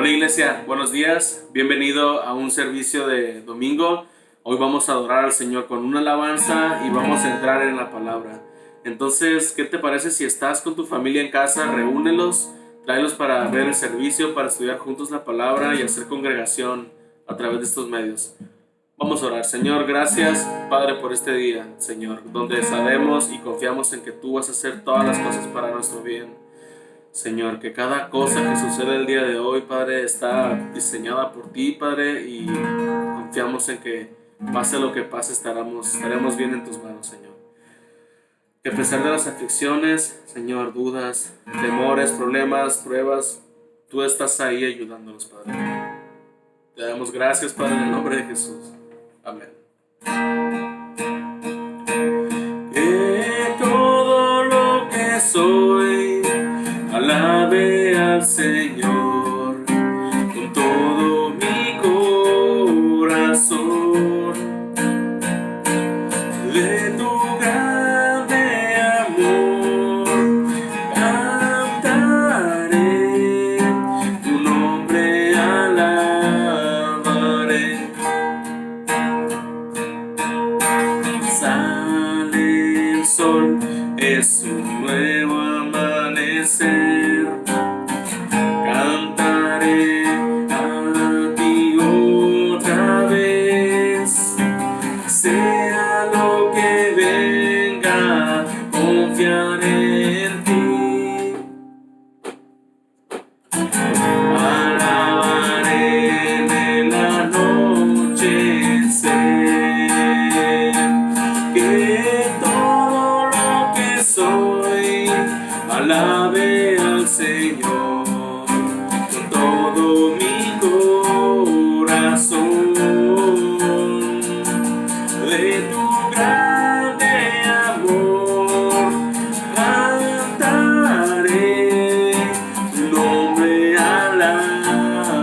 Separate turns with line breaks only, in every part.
Hola iglesia, buenos días, bienvenido a un servicio de domingo. Hoy vamos a adorar al Señor con una alabanza y vamos a entrar en la palabra. Entonces, ¿qué te parece si estás con tu familia en casa? Reúnelos, tráelos para ver el servicio, para estudiar juntos la palabra y hacer congregación a través de estos medios. Vamos a orar. Señor, gracias Padre por este día, Señor, donde sabemos y confiamos en que tú vas a hacer todas las cosas para nuestro bien. Señor, que cada cosa que sucede el día de hoy, Padre, está diseñada por ti, Padre, y confiamos en que pase lo que pase, estaremos bien en tus manos, Señor. Que a pesar de las aflicciones, Señor, dudas, temores, problemas, pruebas, tú estás ahí ayudándonos, Padre. Te damos gracias, Padre, en el nombre de Jesús. Amén. Que todo lo que soy alabe al Señor con todo mi corazón. De tu grande amor cantaré, tu nombre alabaré. Sale el sol, es un nuevo amanecer. Cantaré a ti otra vez. Sea lo que venga, confiaré en ti. Alabaré en el anochecer. Que todo lo que soy alabe al Señor con todo mi corazón. De tu grande amor cantaré, tu nombre alabaré.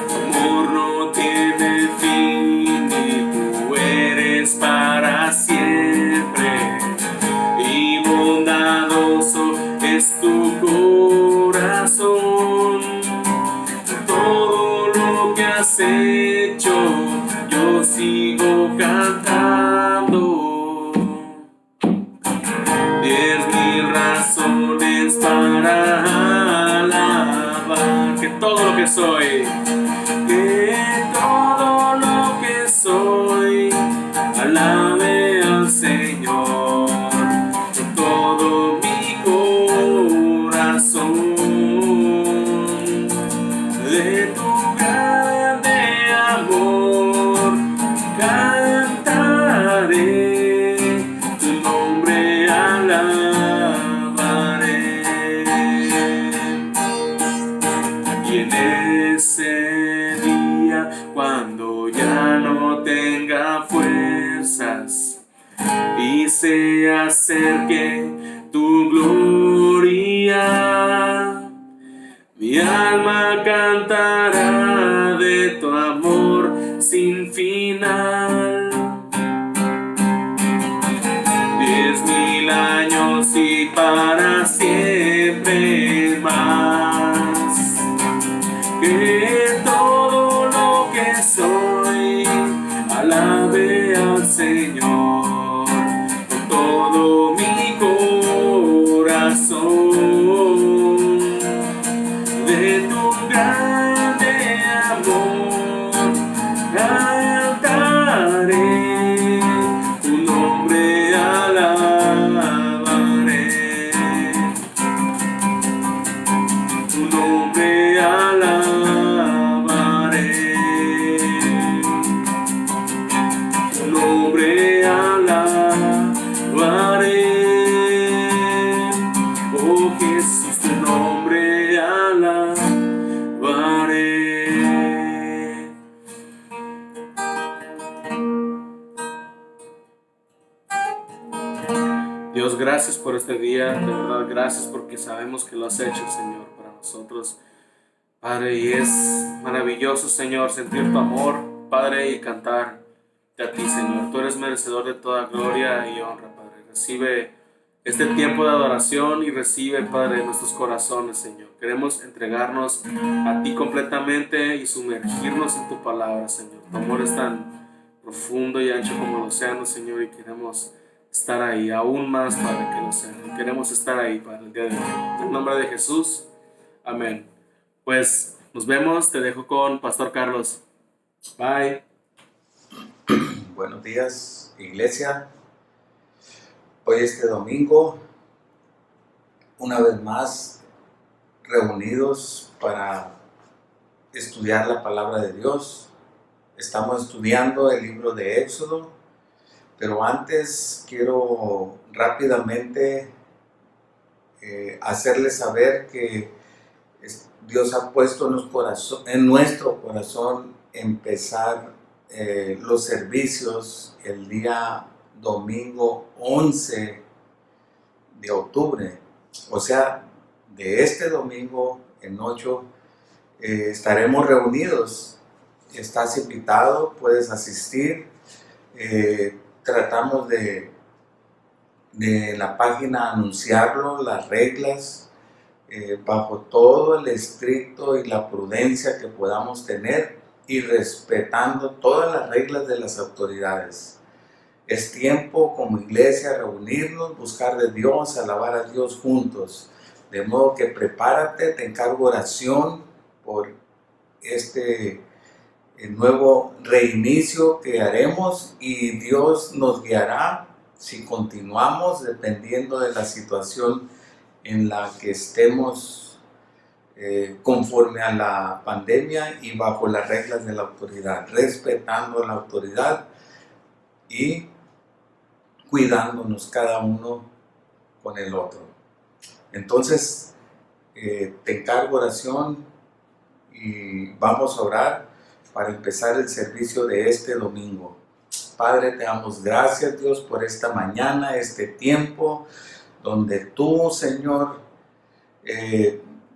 Tu amor no tiene fin y tú eres para siempre, y bondadoso es tu corazón. Todo lo que has hecho, yo sigo cantando. 10,000 razones para alabar. Que todo lo que soy, alabe al Señor con todo mi corazón. De tu grande amor cantaré, tu nombre alabaré. Y en ese día, cuando ya no tenga fuerzas y se acerque tu gloria, mi alma cantará de tu amor sin final. 10,000 años y para siempre más. Que todo lo que soy alabe al Señor con todo mi corazón. De tu grande amor cantaré, tu nombre alabaré, tu nombre alabaré, tu nombre alabaré. Oh Jesús, tu nombre alabaré. Dios, gracias por este día, de verdad gracias porque sabemos que lo has hecho, Señor, para nosotros, Padre, y es maravilloso, Señor, sentir tu amor, Padre, y cantar a ti, Señor. Tú eres merecedor de toda gloria y honra, Padre. Recibe este tiempo de adoración y recibe, Padre, nuestros corazones, Señor. Queremos entregarnos a ti completamente y sumergirnos en tu palabra, Señor. Tu amor es tan profundo y ancho como el océano, Señor, y queremos estar ahí, aún más, Padre, que el océano. Queremos estar ahí, Padre, el día de hoy. En el nombre de Jesús, amén. Pues nos vemos, te dejo con Pastor Carlos. Bye.
Buenos días, iglesia. Hoy domingo, una vez más, reunidos para estudiar la palabra de Dios. Estamos estudiando el libro de Éxodo, pero antes quiero rápidamente hacerles saber que Dios ha puesto en nuestro corazón empezar los servicios el día domingo 11 de octubre. O sea, de este domingo en 8 estaremos reunidos. Estás invitado, puedes asistir. Tratamos de la página anunciarlo, las reglas, bajo todo el estricto y la prudencia que podamos tener y respetando todas las reglas de las autoridades. Es tiempo como iglesia reunirnos, buscar de Dios, alabar a Dios juntos. De modo que prepárate, te encargo oración por este nuevo reinicio que haremos y Dios nos guiará si continuamos dependiendo de la situación en la que estemos conforme a la pandemia y bajo las reglas de la autoridad, respetando la autoridad y cuidándonos cada uno con el otro. Entonces, te encargo oración y vamos a orar para empezar el servicio de este domingo. Padre, te damos gracias, Dios, por esta mañana, este tiempo, donde tú, Señor,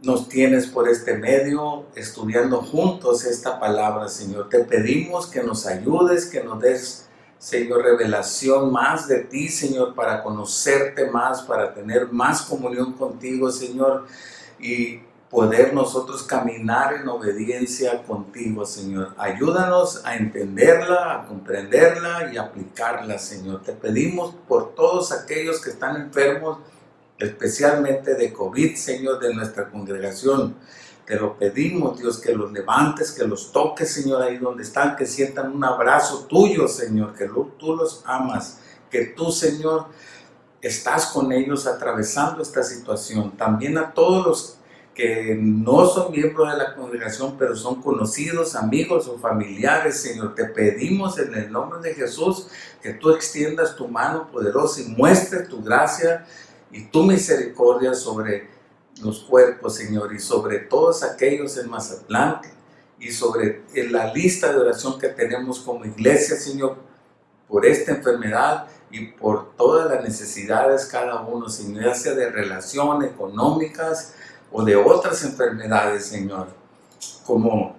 nos tienes por este medio, estudiando juntos esta palabra, Señor. Te pedimos que nos ayudes, que nos des, Señor, revelación más de ti, Señor, para conocerte más, para tener más comunión contigo, Señor, y poder nosotros caminar en obediencia contigo, Señor. Ayúdanos a entenderla, a comprenderla y aplicarla, Señor. Te pedimos por todos aquellos que están enfermos, especialmente de COVID, Señor, de nuestra congregación. Te lo pedimos, Dios, que los levantes, que los toques, Señor, ahí donde están, que sientan un abrazo tuyo, Señor, que tú los amas, que tú, Señor, estás con ellos atravesando esta situación. También a todos los que no son miembros de la congregación, pero son conocidos, amigos o familiares, Señor, te pedimos en el nombre de Jesús que tú extiendas tu mano poderosa y muestres tu gracia y tu misericordia sobre los cuerpos, Señor, y sobre todos aquellos en Mazatlán y sobre la lista de oración que tenemos como iglesia, Señor, por esta enfermedad y por todas las necesidades cada uno, Señor, ya sea de relación económicas o de otras enfermedades, Señor, como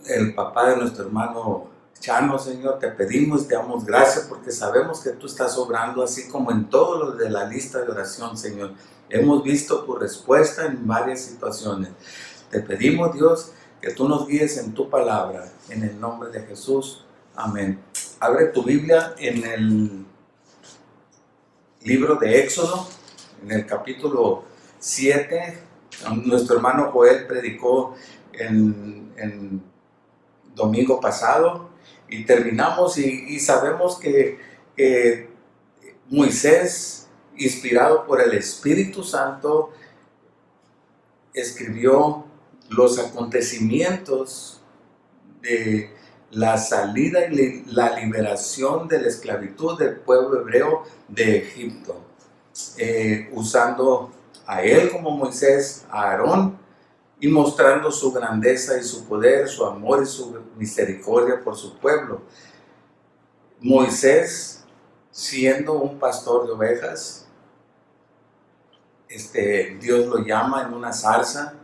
el papá de nuestro hermano Chano, Señor. Te pedimos, te damos gracias porque sabemos que tú estás obrando así como en todos los de la lista de oración, Señor. Hemos visto tu respuesta en varias situaciones. Te pedimos, Dios, que tú nos guíes en tu palabra, en el nombre de Jesús. Amén. Abre tu Biblia en el libro de Éxodo, en el capítulo 7. Nuestro hermano Joel predicó en domingo pasado y terminamos y sabemos que Moisés, inspirado por el Espíritu Santo, escribió los acontecimientos de la salida y la liberación de la esclavitud del pueblo hebreo de Egipto, usando a él como Moisés, a Aarón, y mostrando su grandeza y su poder, su amor y su misericordia por su pueblo. Moisés, siendo un pastor de ovejas, Dios lo llama en una zarza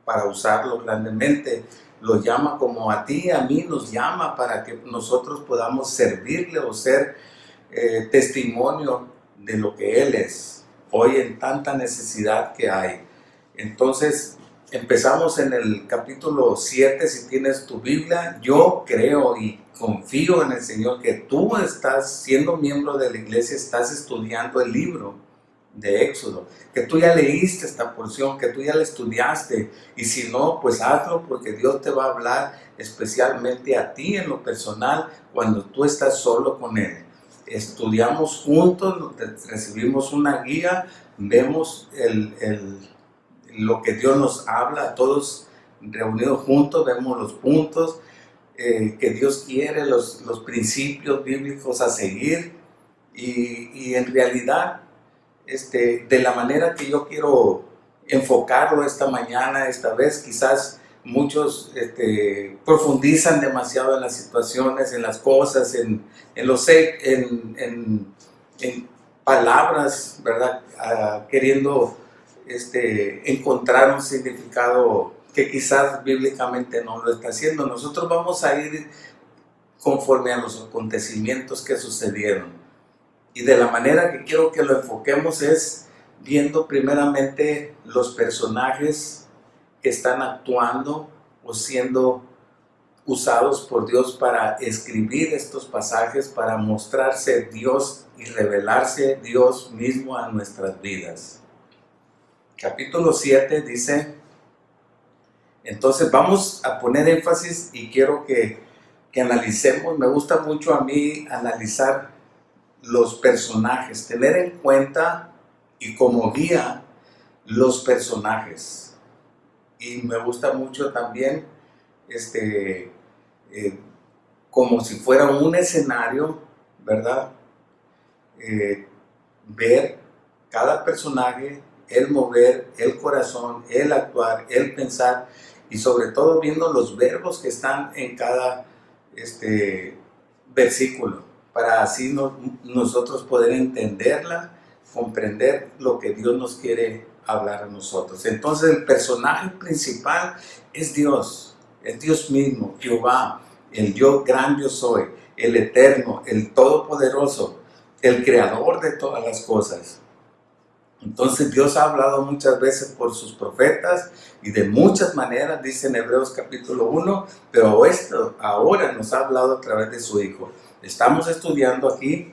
para usarlo grandemente. Lo llama como a ti y a mí nos llama para que nosotros podamos servirle o ser testimonio de lo que Él es, hoy en tanta necesidad que hay. Entonces, empezamos en el capítulo 7, si tienes tu Biblia. Yo creo y confío en el Señor que tú estás siendo miembro de la iglesia, estás estudiando el libro de Éxodo, que tú ya leíste esta porción, que tú ya la estudiaste, y si no, pues hazlo, porque Dios te va a hablar especialmente a ti en lo personal cuando tú estás solo con Él. Estudiamos juntos, recibimos una guía, vemos lo que Dios nos habla, todos reunidos juntos, vemos los puntos que Dios quiere, los principios bíblicos a seguir, y en realidad, de la manera que yo quiero enfocarlo esta mañana, esta vez, quizás muchos profundizan demasiado en las situaciones, en las cosas, en palabras, ¿verdad? Queriendo encontrar un significado que quizás bíblicamente no lo está haciendo. Nosotros vamos a ir conforme a los acontecimientos que sucedieron. Y de la manera que quiero que lo enfoquemos es viendo primeramente los personajes que están actuando o siendo usados por Dios para escribir estos pasajes, para mostrarse Dios y revelarse Dios mismo a nuestras vidas. Capítulo 7 dice, entonces vamos a poner énfasis y quiero que analicemos. Me gusta mucho a mí analizar los personajes, tener en cuenta y como guía los personajes. Y me gusta mucho también como si fuera un escenario, ¿verdad? Ver cada personaje, el mover, el corazón, el actuar, el pensar, y sobre todo viendo los verbos que están en cada versículo, para así nosotros poder entenderla, comprender lo que Dios nos quiere hablar a nosotros. Entonces el personaje principal es Dios mismo, Jehová, el yo gran yo soy, el eterno, el todopoderoso, el creador de todas las cosas. Entonces Dios ha hablado muchas veces por sus profetas y de muchas maneras, dice en Hebreos capítulo 1, pero esto ahora nos ha hablado a través de su Hijo. Estamos estudiando aquí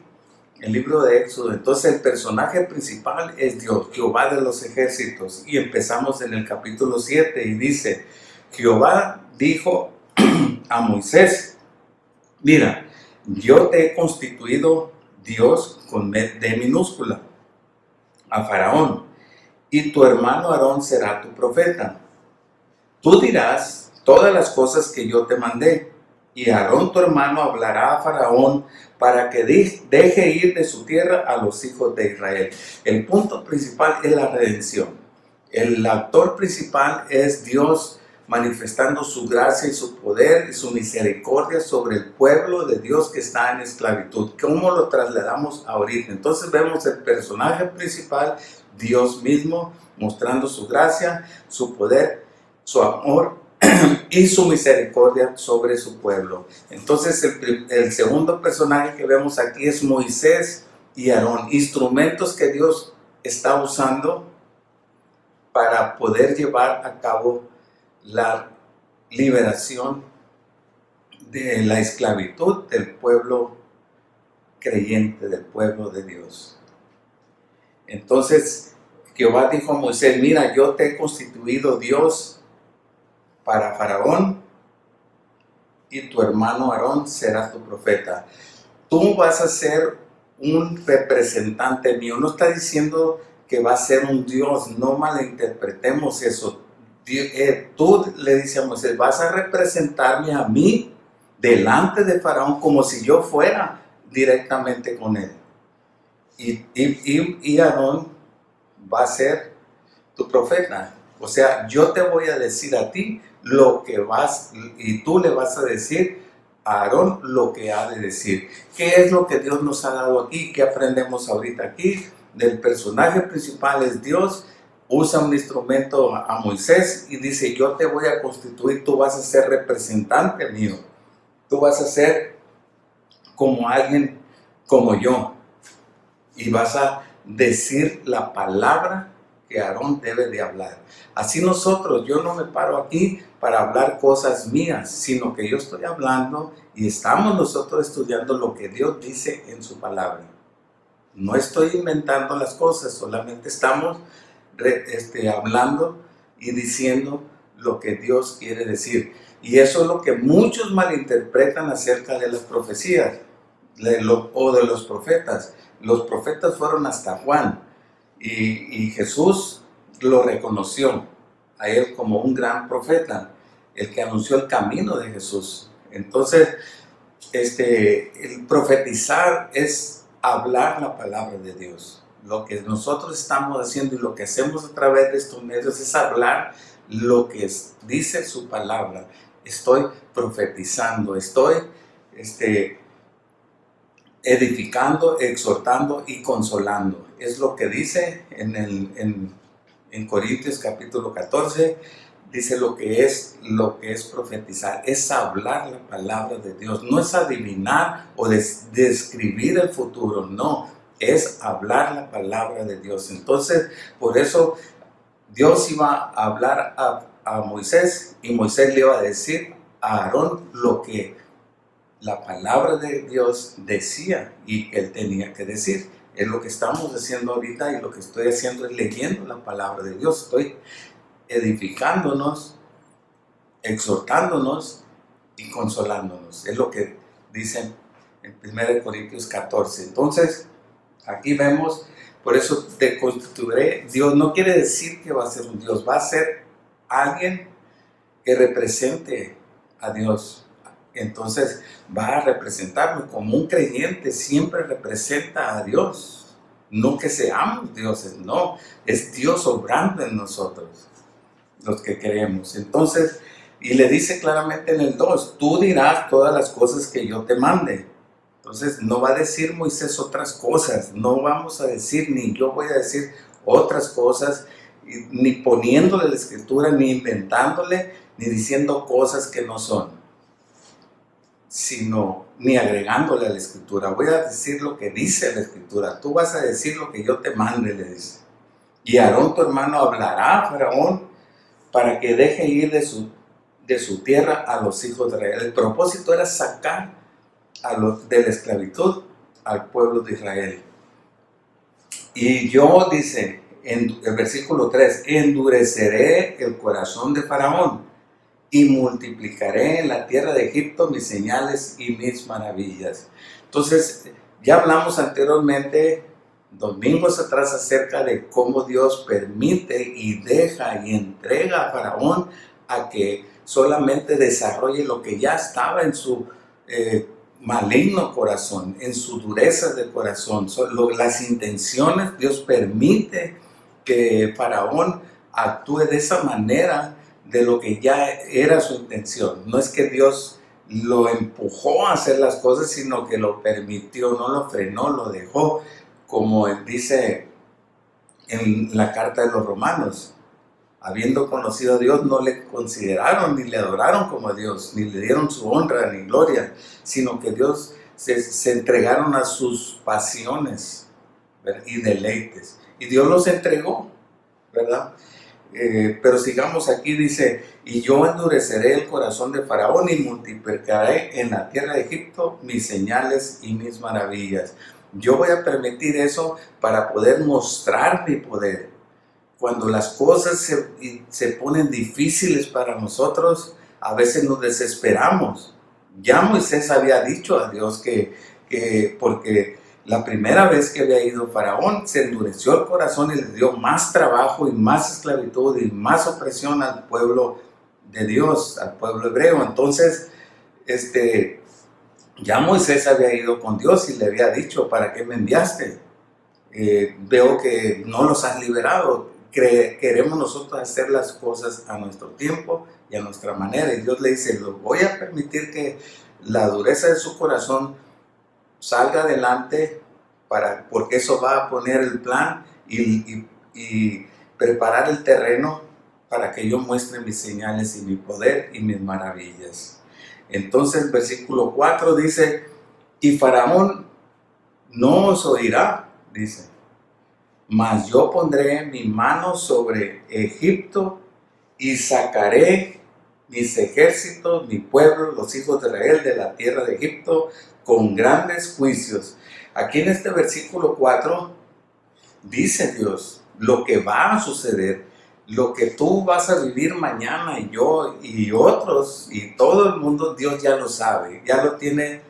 el libro de Éxodo. Entonces el personaje principal es Dios, Jehová de los ejércitos, y empezamos en el capítulo 7 y dice, Jehová dijo a Moisés, mira, yo te he constituido Dios con D minúscula a Faraón, y tu hermano Aarón será tu profeta. Tú dirás todas las cosas que yo te mandé, y Aarón tu hermano hablará a Faraón para que deje ir de su tierra a los hijos de Israel. El punto principal es la redención. El actor principal es Dios manifestando su gracia y su poder y su misericordia sobre el pueblo de Dios que está en esclavitud. ¿Cómo lo trasladamos ahorita? Entonces vemos el personaje principal, Dios mismo, mostrando su gracia, su poder, su amor y su misericordia sobre su pueblo. Entonces el segundo personaje que vemos aquí es Moisés y Aarón, instrumentos que Dios está usando para poder llevar a cabo la liberación de la esclavitud del pueblo creyente, del pueblo de Dios. Entonces Jehová dijo a Moisés, mira, yo te he constituido Dios para Faraón, y tu hermano Aarón será tu profeta. Tú vas a ser un representante mío. No está diciendo que va a ser un Dios, no malinterpretemos eso. Tú le dices a Moisés, vas a representarme a mí delante de Faraón como si yo fuera directamente con él. Y Aarón va a ser tu profeta. O sea, yo te voy a decir a ti lo que vas, y tú le vas a decir a Aarón lo que ha de decir. ¿Qué es lo que Dios nos ha dado aquí? ¿Qué aprendemos ahorita aquí? Del personaje principal es Dios. Usa un instrumento a Moisés y dice, yo te voy a constituir, tú vas a ser representante mío. Tú vas a ser como alguien como yo. y vas a decir la palabra que Aarón debe de hablar. Así nosotros, yo no me paro aquí para hablar cosas mías, sino que yo estoy hablando y estamos nosotros estudiando lo que Dios dice en su palabra. No estoy inventando las cosas, solamente estamos hablando y diciendo lo que Dios quiere decir. Y eso es lo que muchos malinterpretan acerca de las profecías o de los profetas. Los profetas fueron hasta Juan y Jesús lo reconoció a él como un gran profeta, el que anunció el camino de Jesús. Entonces, el profetizar es hablar la palabra de Dios. Lo que nosotros estamos haciendo y lo que hacemos a través de estos medios es hablar lo que dice su palabra. Estoy profetizando, estoy edificando, exhortando y consolando. Es lo que dice en Corintios capítulo 14, dice lo que es profetizar, es hablar la palabra de Dios, no es adivinar o describir el futuro, no, es hablar la palabra de Dios. Entonces, por eso Dios iba a hablar a Moisés y Moisés le iba a decir a Aarón lo que la palabra de Dios decía y él tenía que decir. Es lo que estamos haciendo ahorita y lo que estoy haciendo es leyendo la palabra de Dios. Estoy edificándonos, exhortándonos y consolándonos. Es lo que dicen en 1 Corintios 14. Entonces, aquí vemos, por eso te constituiré. Dios no quiere decir que va a ser un Dios, va a ser alguien que represente a Dios. Entonces va a representarlo como un creyente, siempre representa a Dios. No que seamos dioses, no, es Dios obrando en nosotros, los que creemos. Entonces, y le dice claramente en el 2, tú dirás todas las cosas que yo te mande. Entonces no va a decir Moisés otras cosas, no vamos a decir, ni yo voy a decir otras cosas, ni poniéndole la escritura, ni inventándole, ni diciendo cosas que no son, sino ni agregándole a la escritura. Voy a decir lo que dice la escritura, tú vas a decir lo que yo te mande, le dice. Y Aarón tu hermano hablará a Faraón para que deje ir de su tierra a los hijos de Israel. El propósito era sacar de la esclavitud al pueblo de Israel. Y yo, dice en el versículo 3, endureceré el corazón de Faraón y multiplicaré en la tierra de Egipto mis señales y mis maravillas. Entonces, ya hablamos anteriormente, domingos atrás, acerca de cómo Dios permite y deja y entrega a Faraón a que solamente desarrolle lo que ya estaba en su maligno corazón, en su dureza de corazón. Las intenciones, Dios permite que Faraón actúe de esa manera, de lo que ya era su intención. No es que Dios lo empujó a hacer las cosas, sino que lo permitió, no lo frenó, lo dejó, como él dice en la carta de los Romanos. Habiendo conocido a Dios, no le consideraron ni le adoraron como Dios, ni le dieron su honra ni gloria, sino que Dios se entregaron a sus pasiones, ¿verdad? Y deleites. Y Dios los entregó, ¿verdad? Pero sigamos aquí, dice, y yo endureceré el corazón de Faraón y multiplicaré en la tierra de Egipto mis señales y mis maravillas. Yo voy a permitir eso para poder mostrar mi poder. Cuando las cosas se ponen difíciles para nosotros, a veces nos desesperamos. Ya Moisés había dicho a Dios que porque la primera vez que había ido Faraón, se endureció el corazón y le dio más trabajo y más esclavitud y más opresión al pueblo de Dios, al pueblo hebreo. Entonces, ya Moisés había ido con Dios y le había dicho, ¿para qué me enviaste? Veo que no los has liberado. Queremos nosotros hacer las cosas a nuestro tiempo y a nuestra manera. Y Dios le dice, voy a permitir que la dureza de su corazón salga adelante, porque eso va a poner el plan y preparar el terreno para que yo muestre mis señales y mi poder y mis maravillas. Entonces, versículo 4 dice, y Faraón no os oirá dice, mas yo pondré mi mano sobre Egipto y sacaré mis ejércitos, mi pueblo, los hijos de Israel de la tierra de Egipto con grandes juicios. Aquí en este versículo 4 dice Dios lo que va a suceder, lo que tú vas a vivir mañana y yo y otros y todo el mundo, Dios ya lo sabe, ya lo tiene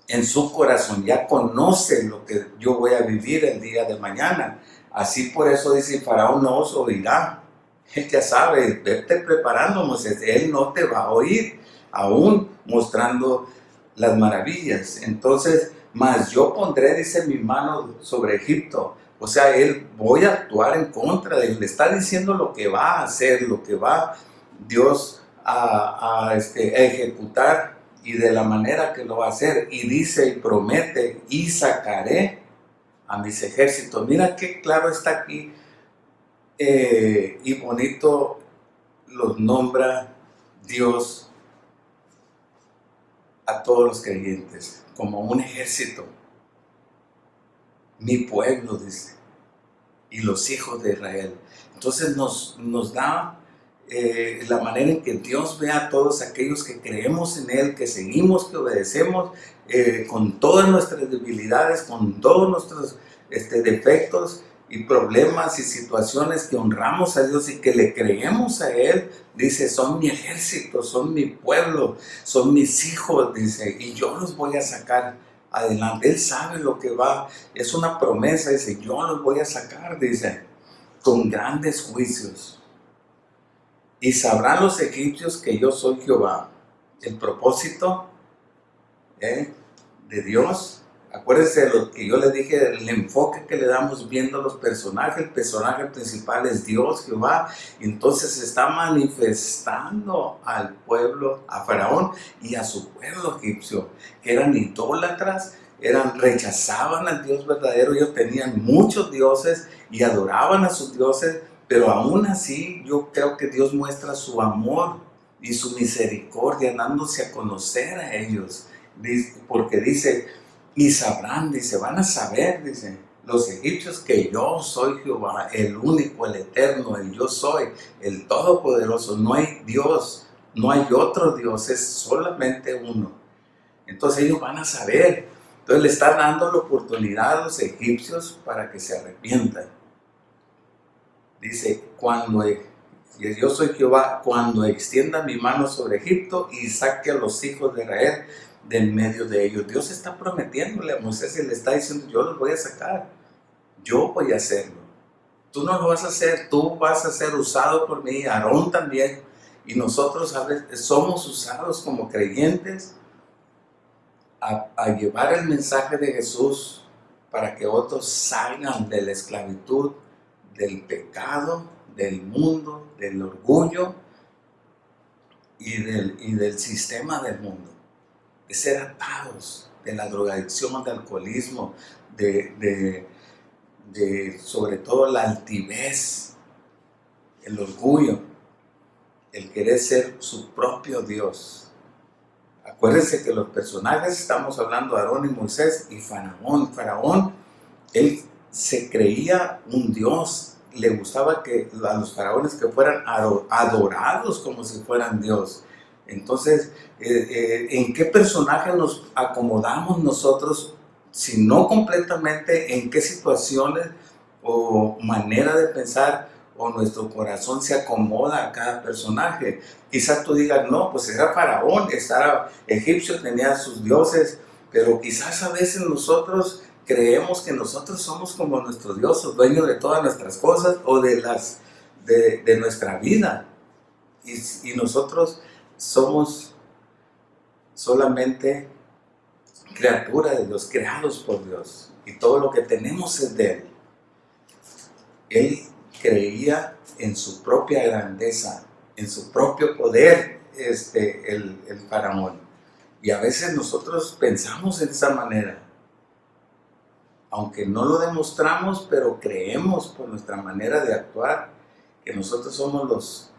en su corazón, ya conoce lo que yo voy a vivir el día de mañana. Así por eso dice, Faraón no os oirá. Él ya sabe, vete preparando, Moisés, él no te va a oír, aún mostrando las maravillas. Entonces, mas yo pondré, dice, mi mano sobre Egipto. O sea, él voy a actuar en contra de él. Le está diciendo lo que va a hacer, lo que va Dios a ejecutar y de la manera que lo va a hacer. Y dice y promete, y sacaré a mis ejércitos. Mira qué claro está aquí y bonito los nombra Dios a todos los creyentes como un ejército. Mi pueblo, dice, y los hijos de Israel. Entonces nos da la manera en que Dios ve a todos aquellos que creemos en Él, que seguimos, que obedecemos, con todas nuestras debilidades, con todos nuestros defectos y problemas y situaciones, que honramos a Dios y que le creemos a Él. Dice, son mi ejército, son mi pueblo, son mis hijos, dice, y yo los voy a sacar adelante. Él sabe lo que va, es una promesa, dice, yo los voy a sacar, dice, con grandes juicios. Y sabrán los egipcios que yo soy Jehová. El propósito de Dios, acuérdense de lo que yo les dije, el enfoque que le damos viendo los personajes. El personaje principal es Dios, Jehová, y entonces se está manifestando al pueblo, a Faraón y a su pueblo egipcio, que eran idólatras, rechazaban al Dios verdadero. Ellos tenían muchos dioses y adoraban a sus dioses, pero aún así yo creo que Dios muestra su amor y su misericordia dándose a conocer a ellos, porque dice, y sabrán, dice, van a saber, dice, los egipcios que yo soy Jehová, el único, el eterno, el yo soy, el todopoderoso. No hay Dios, no hay otro Dios, es solamente uno. Entonces ellos van a saber. Entonces le está dando la oportunidad a los egipcios para que se arrepientan. Dice, yo soy Jehová, cuando extienda mi mano sobre Egipto y saque a los hijos de Israel de en medio de ellos. Dios está prometiéndole a Moisés y le está diciendo, yo los voy a sacar, yo voy a hacerlo. Tú no lo vas a hacer, tú vas a ser usado por mí, Aarón también. Y nosotros a veces somos usados como creyentes a llevar el mensaje de Jesús para que otros salgan de la esclavitud, del pecado, del mundo, del orgullo y del sistema del mundo, de ser atados de la drogadicción, del alcoholismo, sobre todo la altivez, el orgullo, el querer ser su propio Dios. Acuérdense que los personajes, estamos hablando de Aarón y Moisés y Faraón. Faraón, él se creía un Dios, le gustaba que a los faraones que fueran adorados como si fueran Dios. Entonces, ¿en qué personaje nos acomodamos nosotros? Si no completamente, ¿en qué situaciones o manera de pensar o nuestro corazón se acomoda a cada personaje? Quizás tú digas, no, pues era faraón, era egipcio, tenía sus dioses, pero quizás a veces nosotros creemos que nosotros somos como nuestros dioses, dueños de todas nuestras cosas o de nuestra vida. Y nosotros somos solamente criaturas de Dios, creados por Dios. Y todo lo que tenemos es de Él. Él creía en su propia grandeza, en su propio poder, el faraón. Y a veces nosotros pensamos en esa manera. Aunque no lo demostramos, pero creemos por nuestra manera de actuar que nosotros somos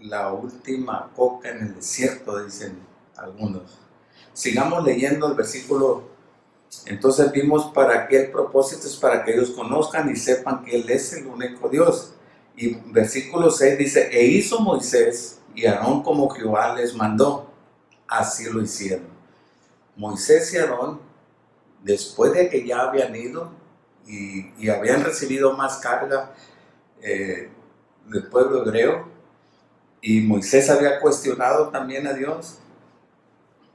la última coca en el desierto, dicen algunos. Sigamos leyendo el versículo Entonces vimos para qué el propósito es para que ellos conozcan y sepan que Él es el único Dios. Y versículo 6 dice, e hizo Moisés y Aarón como Jehová les mandó. Así lo hicieron. Moisés y Aarón, después de que ya habían ido y habían recibido más carga del pueblo hebreo, y Moisés había cuestionado también a Dios,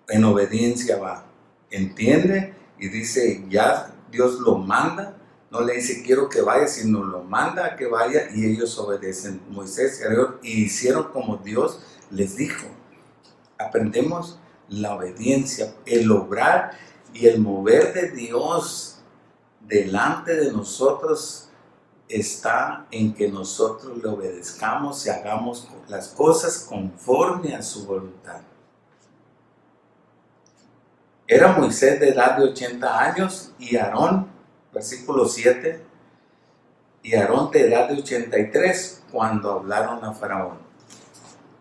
en obediencia va, entiende y dice, ya Dios lo manda, no le dice quiero que vaya, sino lo manda a que vaya, y ellos obedecen. Moisés y Aarón y hicieron como Dios les dijo. Aprendemos la obediencia, el obrar y el mover de Dios delante de nosotros está en que nosotros le obedezcamos y hagamos las cosas conforme a su voluntad. Era Moisés de edad de 80 años y Aarón, versículo 7, y Aarón de edad de 83 cuando hablaron a Faraón.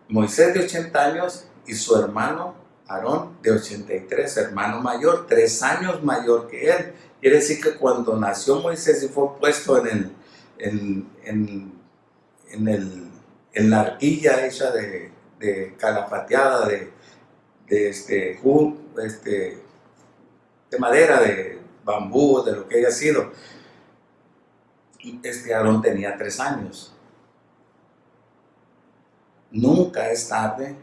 Moisés de 80 años y su hermano Aarón de 83, hermano mayor, 3 años mayor que él. Quiere decir que cuando nació Moisés y fue puesto en la arquilla hecha de calafateada, de madera, de bambú, de lo que haya sido, Aarón tenía 3 años. Nunca es tarde.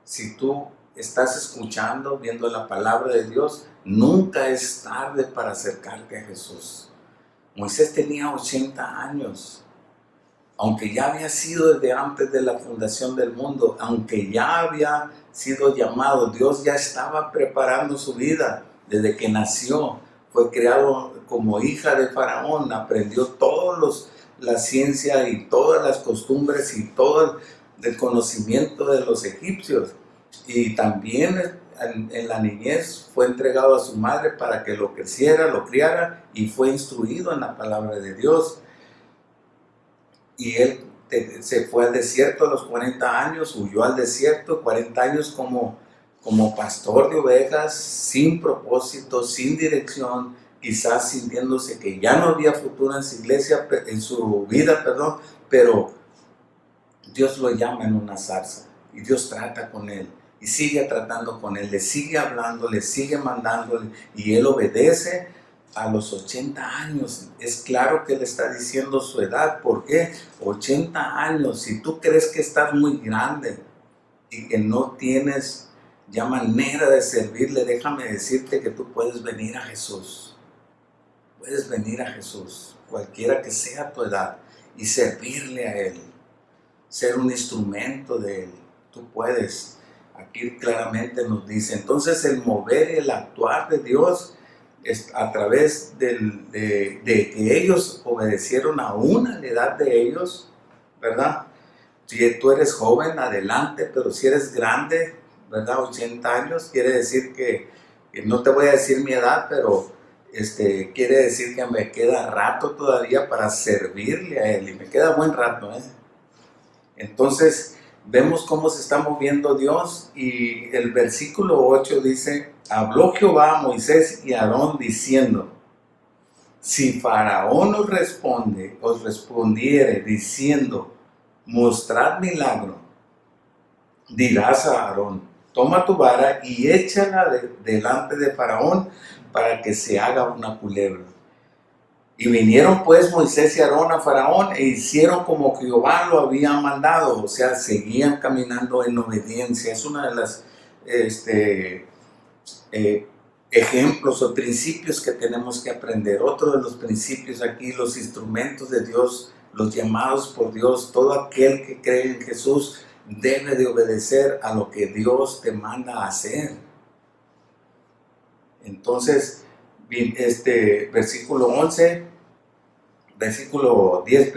Si tú estás escuchando, viendo la palabra de Dios, nunca es tarde para acercarte a Jesús. Moisés tenía 80 años, aunque ya había sido desde antes de la fundación del mundo, aunque ya había sido llamado, Dios ya estaba preparando su vida desde que nació. Fue creado como hija de Faraón, aprendió la ciencia y todas las costumbres y todo el conocimiento de los egipcios. Y también en la niñez fue entregado a su madre para que lo creciera, lo criara, y fue instruido en la palabra de Dios. Y él se fue al desierto a los 40 años, huyó al desierto 40 años como pastor de ovejas, sin propósito, sin dirección, quizás sintiéndose que ya no había futuro en su iglesia, en su vida, pero Dios lo llama en una zarza y Dios trata con él y sigue tratando con él, le sigue hablando, le sigue mandándole, y él obedece a los 80 años. Es claro que le está diciendo su edad. ¿Por qué? 80 años. Si tú crees que estás muy grande y que no tienes ya manera de servirle, déjame decirte que tú puedes venir a Jesús. Puedes venir a Jesús, cualquiera que sea tu edad, y servirle a Él, ser un instrumento de Él. Tú puedes. Aquí claramente nos dice, entonces el mover y el actuar de Dios es a través de que ellos obedecieron aún a la edad de ellos, ¿verdad? Si tú eres joven, adelante, pero si eres grande, ¿verdad? 80 años, quiere decir que no te voy a decir mi edad, pero quiere decir que me queda rato todavía para servirle a Él, y me queda buen rato, ¿eh? Entonces, vemos cómo se está moviendo Dios, y el versículo 8 dice, habló Jehová a Moisés y a Aarón diciendo, si Faraón os respondiere diciendo, mostrad milagro, dirás a Aarón, toma tu vara y échala delante de Faraón para que se haga una culebra. Y vinieron pues Moisés y Aarón a Faraón e hicieron como Jehová lo había mandado, o sea, seguían caminando en obediencia. Es una de las ejemplos o principios que tenemos que aprender. Otro de los principios aquí, los instrumentos de Dios, los llamados por Dios, todo aquel que cree en Jesús debe de obedecer a lo que Dios te manda a hacer. Entonces, versículo 10,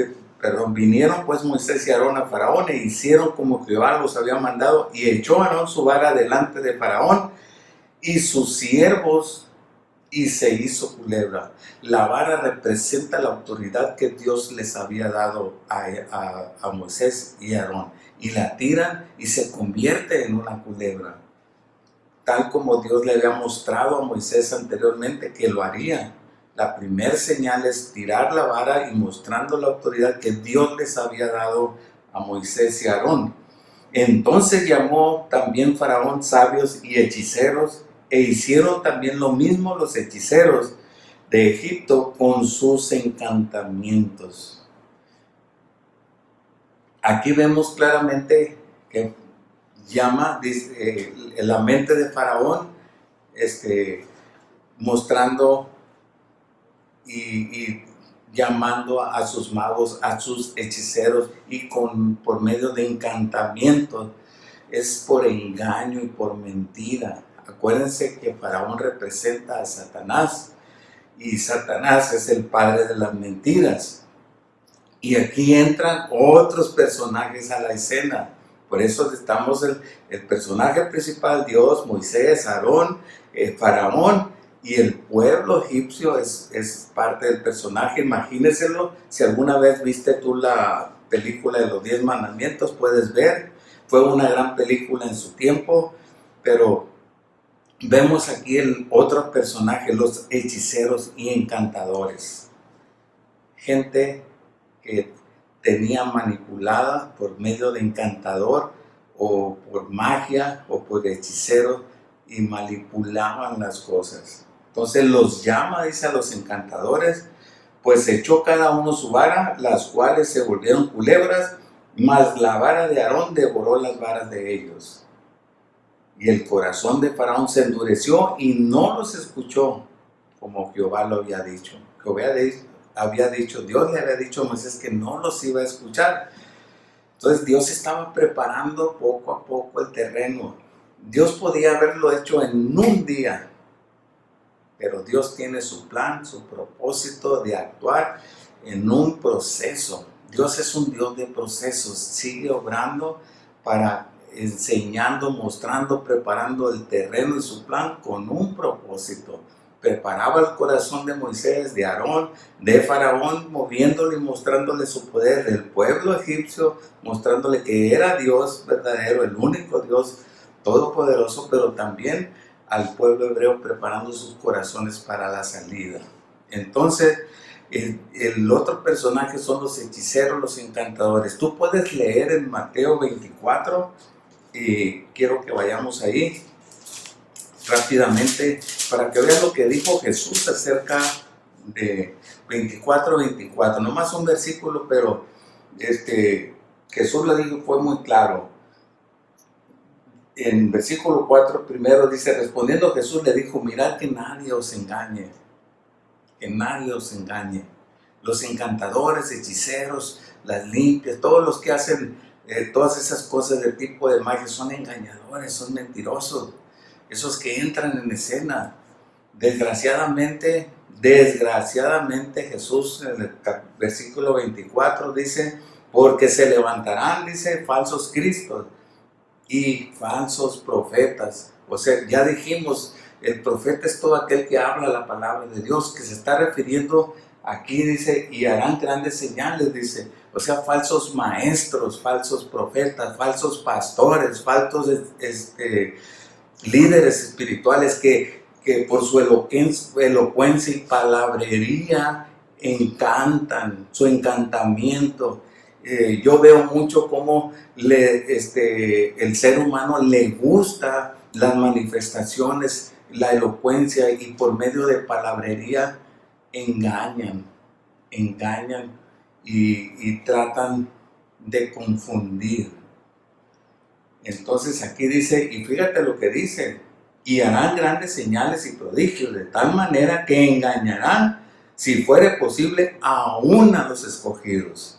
vinieron pues Moisés y Aarón a Faraón e hicieron como Jehová los había mandado, y echó Aarón su vara delante de Faraón y sus siervos, y se hizo culebra. La vara representa la autoridad que Dios les había dado a Moisés y Aarón, y la tiran y se convierte en una culebra. tal como Dios le había mostrado a Moisés anteriormente que lo haría. La primera señal es tirar la vara y mostrando la autoridad que Dios les había dado a Moisés y a Aarón. Entonces llamó también Faraón sabios y hechiceros, e hicieron también lo mismo los hechiceros de Egipto con sus encantamientos. Aquí vemos claramente que llama, dice, la mente de Faraón, mostrando y llamando a sus magos, a sus hechiceros, y por medio de encantamientos. Es por engaño y por mentira. Acuérdense que Faraón representa a Satanás, y Satanás es el padre de las mentiras. Y aquí entran otros personajes a la escena. Por eso estamos el personaje principal, Dios, Moisés, Aarón, Faraón, y el pueblo egipcio es parte del personaje. Imagínenselo, si alguna vez viste tú la película de los 10 mandamientos, puedes ver, fue una gran película en su tiempo, pero vemos aquí el otro personaje, los hechiceros y encantadores. Gente que tenía manipulada por medio de encantador o por magia o por hechicero, y manipulaban las cosas. Entonces los llama, dice, a los encantadores, pues echó cada uno su vara, las cuales se volvieron culebras, mas la vara de Aarón devoró las varas de ellos. Y el corazón de Faraón se endureció y no los escuchó, como Jehová lo había dicho. Dios le había dicho a Moisés que no los iba a escuchar. Entonces Dios estaba preparando poco a poco el terreno. Dios podía haberlo hecho en un día, pero Dios tiene su plan, su propósito de actuar en un proceso. Dios es un Dios de procesos, sigue obrando para enseñando, mostrando, preparando el terreno y su plan con un propósito. Preparaba el corazón de Moisés, de Aarón, de Faraón, moviéndole y mostrándole su poder, del pueblo egipcio, mostrándole que era Dios verdadero, el único Dios todopoderoso, pero también al pueblo hebreo preparando sus corazones para la salida. Entonces, el otro personaje son los hechiceros, los encantadores. Tú puedes leer en Mateo 24, y quiero que vayamos ahí rápidamente para que vean lo que dijo Jesús acerca de 24, nomás un versículo, pero Jesús le dijo, fue muy claro. En versículo 4 primero dice, respondiendo Jesús le dijo, mirad que nadie os engañe, que nadie os engañe. Los encantadores, hechiceros, las limpias, todos los que hacen todas esas cosas de tipo de magia son engañadores, son mentirosos. Esos que entran en escena. Desgraciadamente Jesús en el versículo 24 dice, porque se levantarán, dice, falsos cristos y falsos profetas. O sea, ya dijimos, el profeta es todo aquel que habla la palabra de Dios, que se está refiriendo aquí, dice, y harán grandes señales, dice. O sea, falsos maestros, falsos profetas, falsos pastores, falsos líderes espirituales que por su elocuencia y palabrería encantan, su encantamiento. Yo veo mucho cómo el ser humano le gusta las manifestaciones, la elocuencia, y por medio de palabrería engañan y tratan de confundir. Entonces aquí dice, y fíjate lo que dice, y harán grandes señales y prodigios, de tal manera que engañarán, si fuere posible, aún a los escogidos.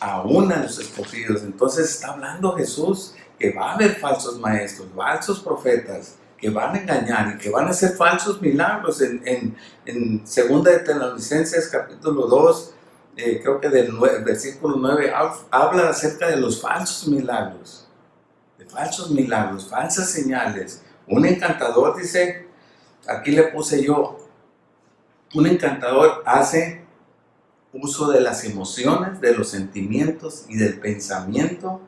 Aún a los escogidos. Entonces está hablando Jesús que va a haber falsos maestros, falsos profetas, que van a engañar y que van a hacer falsos milagros. En 2 de Tesalonicenses capítulo 2, creo que del versículo 9, habla acerca de los falsos milagros. De falsos milagros, falsas señales. Un encantador, dice, aquí le puse yo, un encantador hace uso de las emociones, de los sentimientos y del pensamiento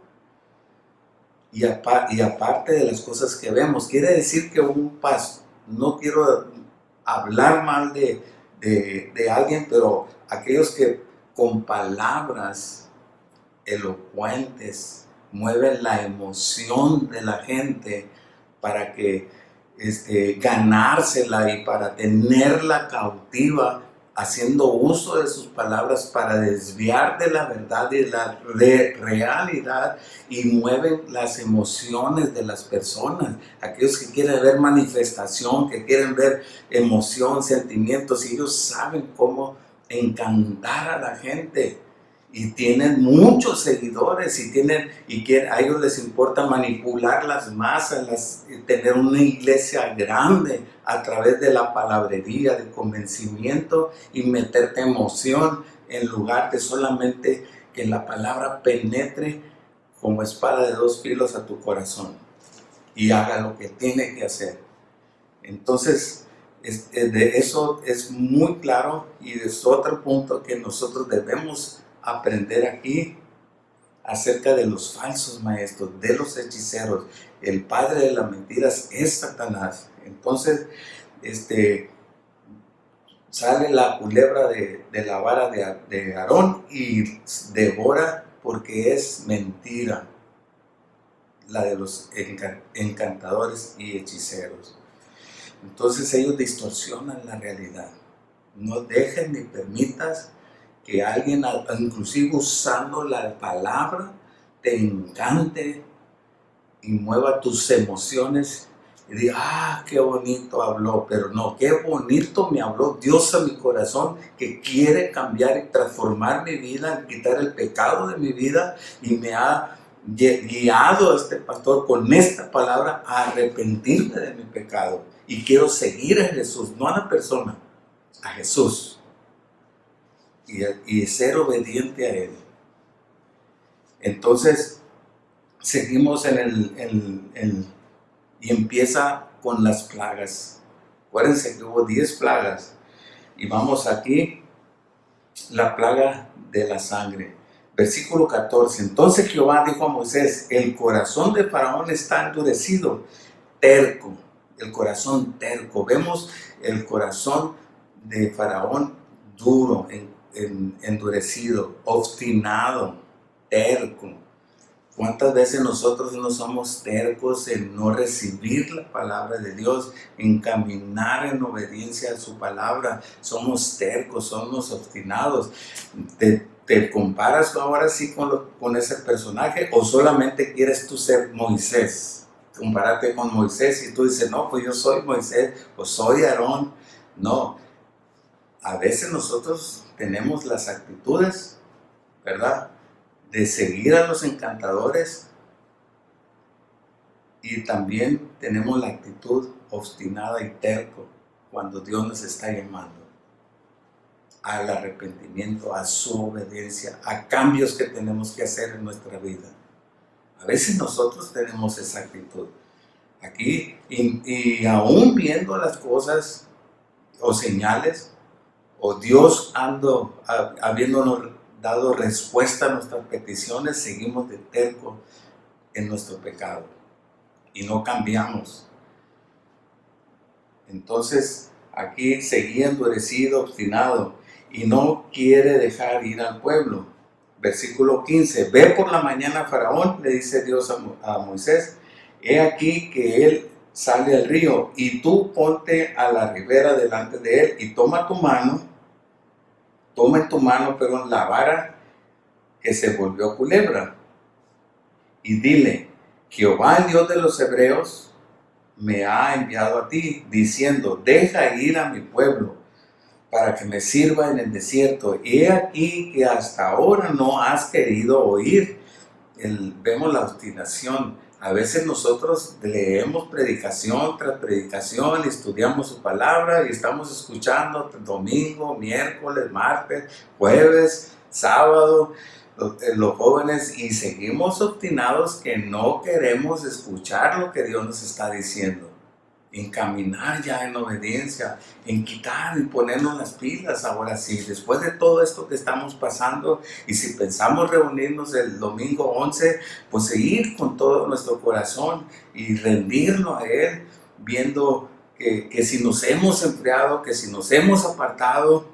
y aparte de las cosas que vemos. Quiere decir que un pastor, no quiero hablar mal de alguien, pero aquellos que con palabras elocuentes mueven la emoción de la gente para que ganársela y para tenerla cautiva, haciendo uso de sus palabras para desviar de la verdad y de la realidad, y mueven las emociones de las personas. Aquellos que quieren ver manifestación, que quieren ver emoción, sentimientos, y ellos saben cómo encantar a la gente. Y tienen muchos seguidores a ellos les importa manipular las masas, tener una iglesia grande a través de la palabrería, de convencimiento y meterte emoción en lugar de solamente que la palabra penetre como espada de dos filos a tu corazón y haga lo que tiene que hacer. Entonces, de eso es muy claro, y es otro punto que nosotros debemos aprender aquí acerca de los falsos maestros, de los hechiceros. El padre de las mentiras es Satanás. Entonces, sale la culebra de la vara de Aarón y devora, porque es mentira la de los encantadores y hechiceros. Entonces ellos distorsionan la realidad. No dejes ni permitas que alguien, inclusive usando la palabra, te encante y mueva tus emociones y diga, qué bonito habló. Pero no, qué bonito me habló Dios a mi corazón, que quiere cambiar y transformar mi vida, quitar el pecado de mi vida, y me ha guiado a este pastor con esta palabra a arrepentirme de mi pecado. Y quiero seguir a Jesús, no a la persona, a Jesús. Y ser obediente a Él. Entonces, seguimos y empieza con las plagas. Acuérdense que hubo 10 plagas. Y vamos aquí, la plaga de la sangre. Versículo 14. Entonces Jehová dijo a Moisés: el corazón de Faraón está endurecido, terco. El corazón terco. Vemos el corazón de Faraón duro, endurecido, obstinado, terco. ¿Cuántas veces nosotros no somos tercos en no recibir la palabra de Dios, en caminar en obediencia a su palabra? Somos tercos, somos obstinados. ¿Te comparas ahora sí con ese personaje, o solamente quieres tú ser Moisés? Compárate con Moisés y tú dices, no, pues yo soy Moisés o soy Aarón. No, a veces nosotros tenemos las actitudes, ¿verdad?, de seguir a los encantadores, y también tenemos la actitud obstinada y terco cuando Dios nos está llamando al arrepentimiento, a su obediencia, a cambios que tenemos que hacer en nuestra vida. A veces nosotros tenemos esa actitud aquí, y aún viendo las cosas o señales, o Dios habiéndonos dado respuesta a nuestras peticiones, seguimos de terco en nuestro pecado y no cambiamos. Entonces aquí seguía endurecido, obstinado, y no quiere dejar ir al pueblo. Versículo 15. Ve por la mañana Faraón, le dice Dios a Moisés, he aquí que él sale al río, y tú ponte a la ribera delante de él, y toma en tu mano, pero la vara que se volvió culebra, y dile, Jehová, el Dios de los hebreos, me ha enviado a ti, diciendo, deja ir a mi pueblo, para que me sirva en el desierto. He aquí que hasta ahora no has querido oír. Vemos la obstinación. A veces nosotros leemos predicación tras predicación, estudiamos su palabra y estamos escuchando domingo, miércoles, martes, jueves, sábado, los jóvenes, y seguimos obstinados que no queremos escuchar lo que Dios nos está diciendo. en caminar ya en obediencia, en quitar y ponernos las pilas. Ahora sí, después de todo esto que estamos pasando, y si pensamos reunirnos el domingo 11, pues seguir con todo nuestro corazón y rendirlo a Él, viendo que si nos hemos enfriado, que si nos hemos apartado,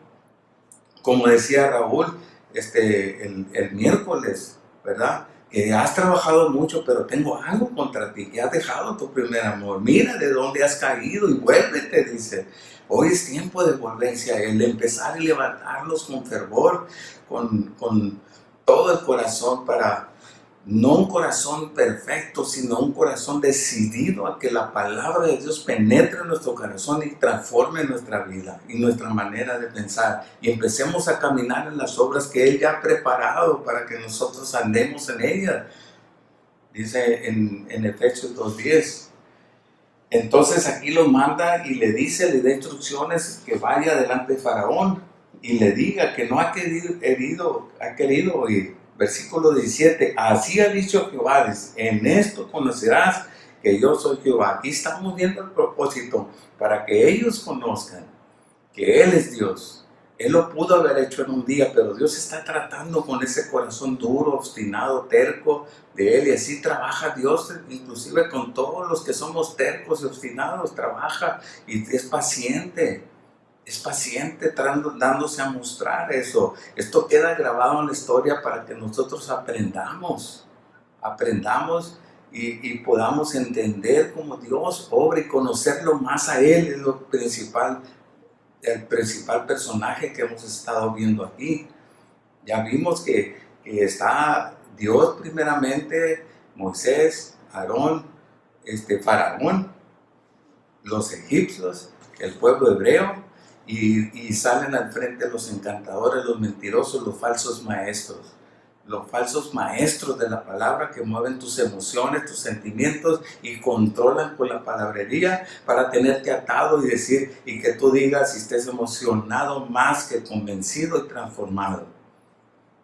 como decía Raúl el miércoles, ¿verdad? Que has trabajado mucho, pero tengo algo contra ti, que has dejado tu primer amor. Mira de dónde has caído y vuélvete, dice. Hoy es tiempo de volverse a Él, de empezar y levantarnos con fervor, con todo el corazón para... No un corazón perfecto, sino un corazón decidido a que la palabra de Dios penetre en nuestro corazón y transforme nuestra vida y nuestra manera de pensar. Y empecemos a caminar en las obras que Él ya ha preparado para que nosotros andemos en ellas. Dice en Efesios 2:10. Entonces aquí lo manda y le dice, le da instrucciones que vaya delante de Faraón y le diga que no ha querido oír. Versículo 17, así ha dicho Jehová, en esto conocerás que yo soy Jehová. Aquí estamos viendo el propósito para que ellos conozcan que Él es Dios. Él lo pudo haber hecho en un día, pero Dios está tratando con ese corazón duro, obstinado, terco de Él. Y así trabaja Dios, inclusive con todos los que somos tercos y obstinados, trabaja y es paciente. Es paciente, dándose a mostrar eso. Esto queda grabado en la historia para que nosotros aprendamos y podamos entender cómo Dios obra y conocerlo más a Él. Es lo principal, el principal personaje que hemos estado viendo aquí. Ya vimos que está Dios primeramente, Moisés, Aarón, Faraón, los egipcios, el pueblo hebreo. Y salen al frente los encantadores, los mentirosos, los falsos maestros de la palabra que mueven tus emociones, tus sentimientos y controlan con la palabrería para tenerte atado y decir, y que tú digas y estés emocionado más que convencido y transformado.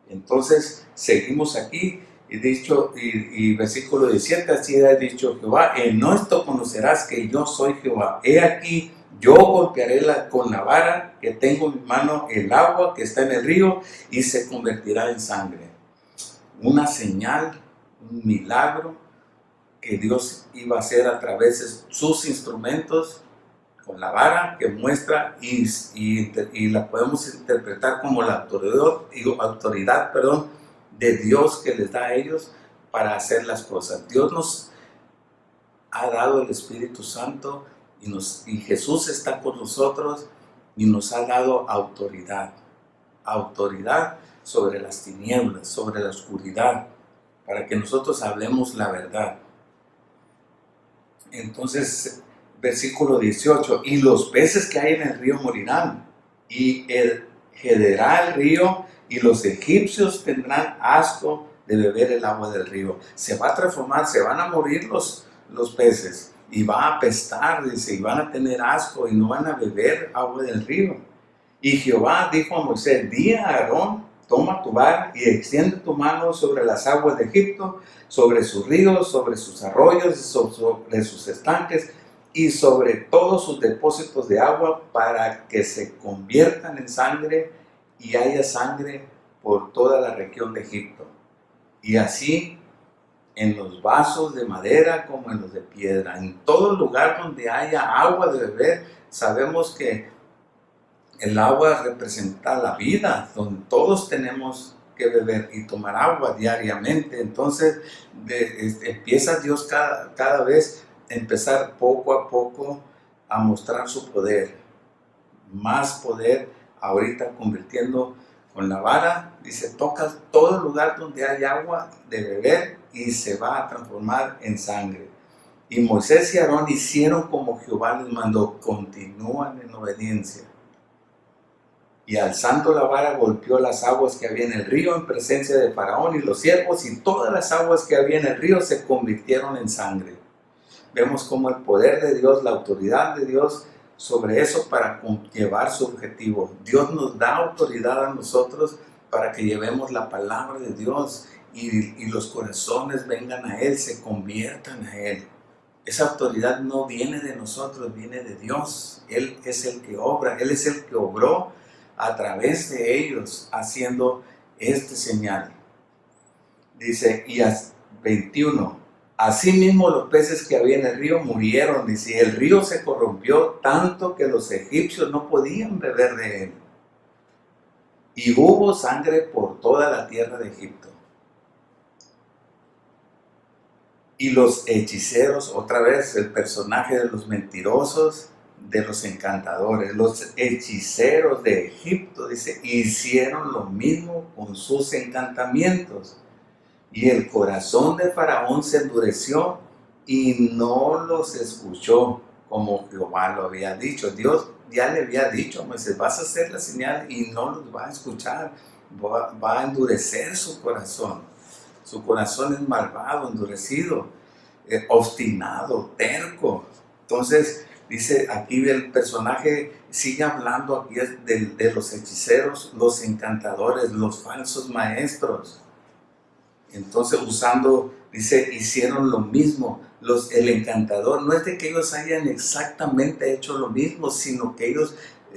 Entonces seguimos aquí y versículo 17, así ha dicho Jehová, en esto conocerás que yo soy Jehová. He aquí, yo golpearé con la vara que tengo en mi mano el agua que está en el río y se convertirá en sangre. Una señal, un milagro que Dios iba a hacer a través de sus instrumentos con la vara que muestra y la podemos interpretar como la autoridad de Dios que les da a ellos para hacer las cosas. Dios nos ha dado el Espíritu Santo y Jesús está con nosotros y nos ha dado autoridad sobre las tinieblas, sobre la oscuridad, para que nosotros hablemos la verdad. Entonces, versículo 18, y los peces que hay en el río morirán, y hederá el río, y los egipcios tendrán asco de beber el agua del río. Se va a transformar, se van a morir los peces, y va a apestar, dice, y van a tener asco, y no van a beber agua del río. Y Jehová dijo a Moisés, di a Aarón, toma tu vara y extiende tu mano sobre las aguas de Egipto, sobre sus ríos, sobre sus arroyos, sobre sus estanques y sobre todos sus depósitos de agua para que se conviertan en sangre y haya sangre por toda la región de Egipto. Y así en los vasos de madera como en los de piedra, en todo lugar donde haya agua de beber. Sabemos que el agua representa la vida, donde todos tenemos que beber y tomar agua diariamente. Entonces empieza Dios cada vez a empezar poco a poco a mostrar su poder, más poder, ahorita convirtiendo con la vara, dice, toca todo lugar donde hay agua de beber y se va a transformar en sangre. Y Moisés y Aarón hicieron como Jehová les mandó, continúan en obediencia. Y alzando la vara golpeó las aguas que había en el río en presencia de Faraón y los siervos, y todas las aguas que había en el río se convirtieron en sangre. Vemos como el poder de Dios, la autoridad de Dios sobre eso para llevar su objetivo. Dios nos da autoridad a nosotros para que llevemos la palabra de Dios y los corazones vengan a Él, se conviertan a Él. Esa autoridad no viene de nosotros, viene de Dios. Él es el que obra, Él es el que obró a través de ellos haciendo este señal. Dice, 21, asimismo los peces que había en el río murieron, dice, y el río se corrompió tanto que los egipcios no podían beber de él. Y hubo sangre por toda la tierra de Egipto. Y los hechiceros, otra vez el personaje de los mentirosos, de los encantadores, los hechiceros de Egipto, dice, hicieron lo mismo con sus encantamientos. Y el corazón de Faraón se endureció y no los escuchó como Jehová lo había dicho. Dios ya le había dicho a Moisés, vas a hacer la señal y no los va a escuchar, va a endurecer su corazón. Su corazón es malvado, endurecido, obstinado, terco. Entonces, dice aquí el personaje, sigue hablando aquí de los hechiceros, los encantadores, los falsos maestros. Entonces, usando, dice, hicieron lo mismo. El encantador, no es de que ellos hayan exactamente hecho lo mismo, sino que ellos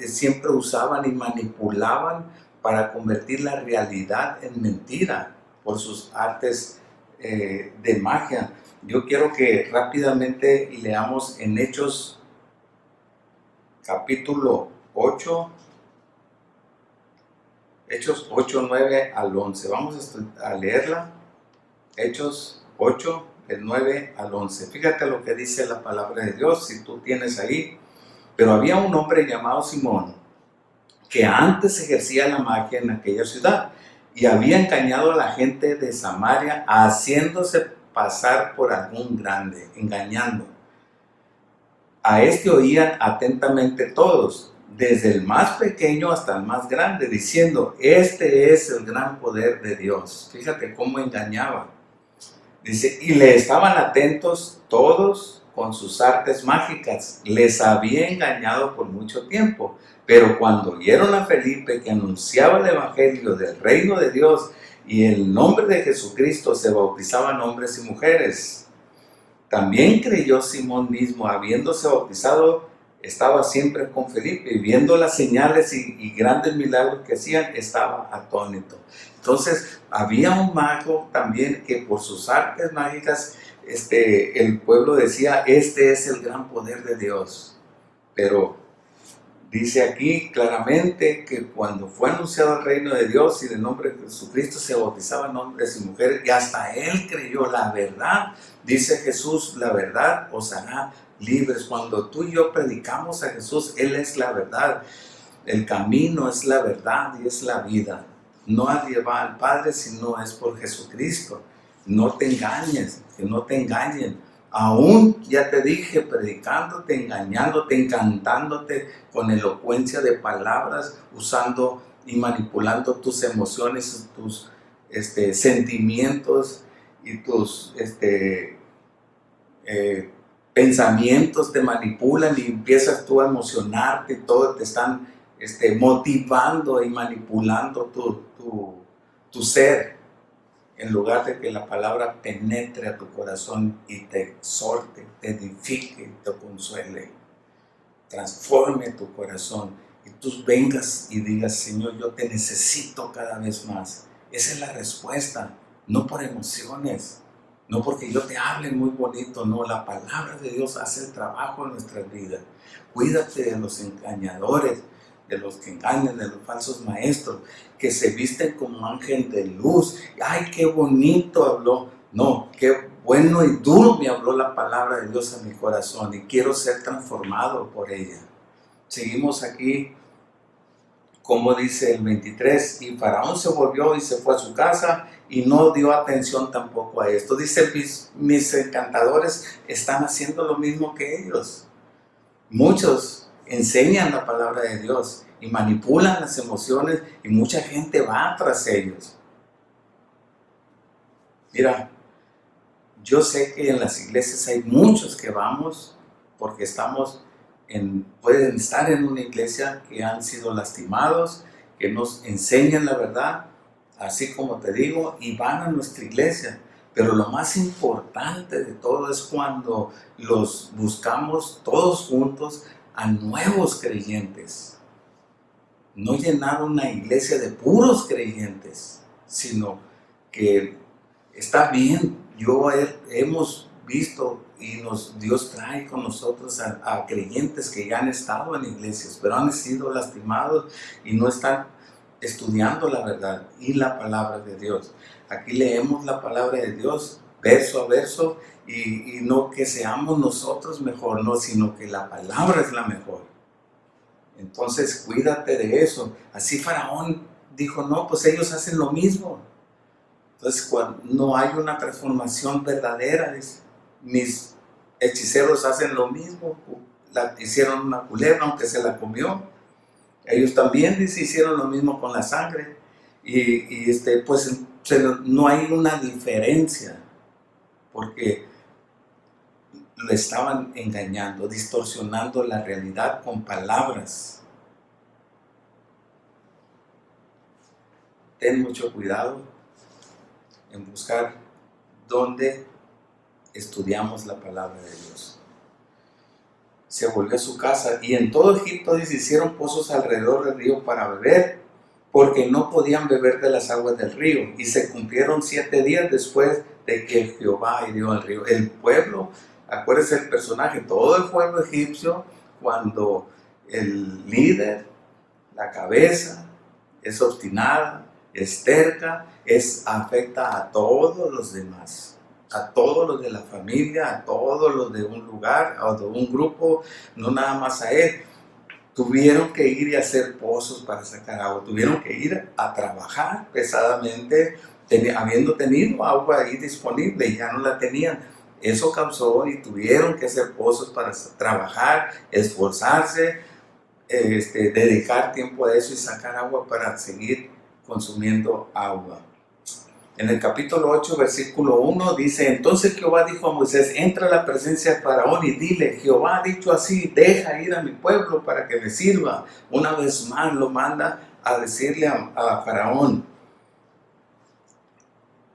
siempre usaban y manipulaban para convertir la realidad en mentira por sus artes de magia. Yo quiero que rápidamente leamos en Hechos capítulo 8, Hechos 8, 9 al 11. Vamos a leerla. Hechos 8, del 9 al 11. Fíjate lo que dice la palabra de Dios, si tú tienes ahí. Pero había un hombre llamado Simón, que antes ejercía la magia en aquella ciudad, y había engañado a la gente de Samaria, haciéndose pasar por algún grande, engañando. A este oían atentamente todos, desde el más pequeño hasta el más grande, diciendo, este es el gran poder de Dios. Fíjate cómo engañaba. Dice, y le estaban atentos todos con sus artes mágicas. Les había engañado por mucho tiempo. Pero cuando oyeron a Felipe que anunciaba el evangelio del reino de Dios y el nombre de Jesucristo, se bautizaban hombres y mujeres. También creyó Simón mismo, habiéndose bautizado, estaba siempre con Felipe, y viendo las señales y grandes milagros que hacían, estaba atónito. Entonces, había un mago también que por sus artes mágicas, el pueblo decía, este es el gran poder de Dios. Pero dice aquí claramente que cuando fue anunciado el reino de Dios y el nombre de Jesucristo, se bautizaban hombres y mujeres, y hasta él creyó la verdad. Dice Jesús, la verdad os hará libres. Cuando tú y yo predicamos a Jesús, Él es la verdad. El camino es la verdad y es la vida. No nadie va al Padre si no es por Jesucristo. No te engañes, que no te engañen. Aún, ya te dije, predicándote, engañándote, encantándote con elocuencia de palabras, usando y manipulando tus emociones, tus sentimientos y tus pensamientos te manipulan y empiezas tú a emocionarte y todo te están motivando y manipulando tu ser, en lugar de que la palabra penetre a tu corazón y te exhorte, te edifique, te consuele, transforme tu corazón y tú vengas y digas, Señor, yo te necesito cada vez más. Esa es la respuesta, no por emociones. No porque yo te hable muy bonito, no, la palabra de Dios hace el trabajo en nuestras vidas. Cuídate de los engañadores, de los que engañan, de los falsos maestros, que se visten como ángel de luz. ¡Ay, qué bonito habló! No, qué bueno y duro me habló la palabra de Dios a mi corazón y quiero ser transformado por ella. Seguimos aquí, como dice el 23, y Faraón se volvió y se fue a su casa y no dio atención tampoco a esto. Dice, mis encantadores están haciendo lo mismo que ellos. Muchos enseñan la palabra de Dios y manipulan las emociones y mucha gente va tras ellos. Mira, yo sé que en las iglesias hay muchos que vamos porque pueden estar en una iglesia que han sido lastimados, que nos enseñan la verdad, así como te digo, y van a nuestra iglesia. Pero lo más importante de todo es cuando los buscamos todos juntos a nuevos creyentes. No llenar una iglesia de puros creyentes, sino que está bien. Hemos visto y Dios trae con nosotros a creyentes que ya han estado en iglesias, pero han sido lastimados y no están estudiando la verdad y la palabra de Dios. Aquí leemos la palabra de Dios verso a verso y no que seamos nosotros mejor, no, sino que la palabra es la mejor. Entonces cuídate de eso. Así Faraón dijo, no, pues ellos hacen lo mismo. Entonces cuando no hay una transformación verdadera, mis hechiceros hacen lo mismo, hicieron una culebra aunque se la comió. Ellos también hicieron lo mismo con la sangre pues no hay una diferencia porque lo estaban engañando, distorsionando la realidad con palabras. Ten mucho cuidado en buscar dónde estudiamos la palabra de Dios. Se volvió a su casa y en todo Egipto se hicieron pozos alrededor del río para beber, porque no podían beber de las aguas del río. Y se cumplieron 7 días después de que Jehová hirió al río. El pueblo, acuérdense el personaje, todo el pueblo egipcio, cuando el líder, la cabeza, es obstinada, es terca, afecta a todos los demás, a todos los de la familia, a todos los de un lugar, o de un grupo, no nada más a él. Tuvieron que ir y hacer pozos para sacar agua, tuvieron que ir a trabajar pesadamente, habiendo tenido agua ahí disponible y ya no la tenían. Eso causó y tuvieron que hacer pozos para trabajar, esforzarse, dedicar tiempo a eso y sacar agua para seguir consumiendo agua. En el capítulo 8, versículo 1 dice, entonces Jehová dijo a Moisés, entra a la presencia de Faraón y dile, Jehová ha dicho así, deja ir a mi pueblo para que me sirva. Una vez más lo manda a decirle a Faraón.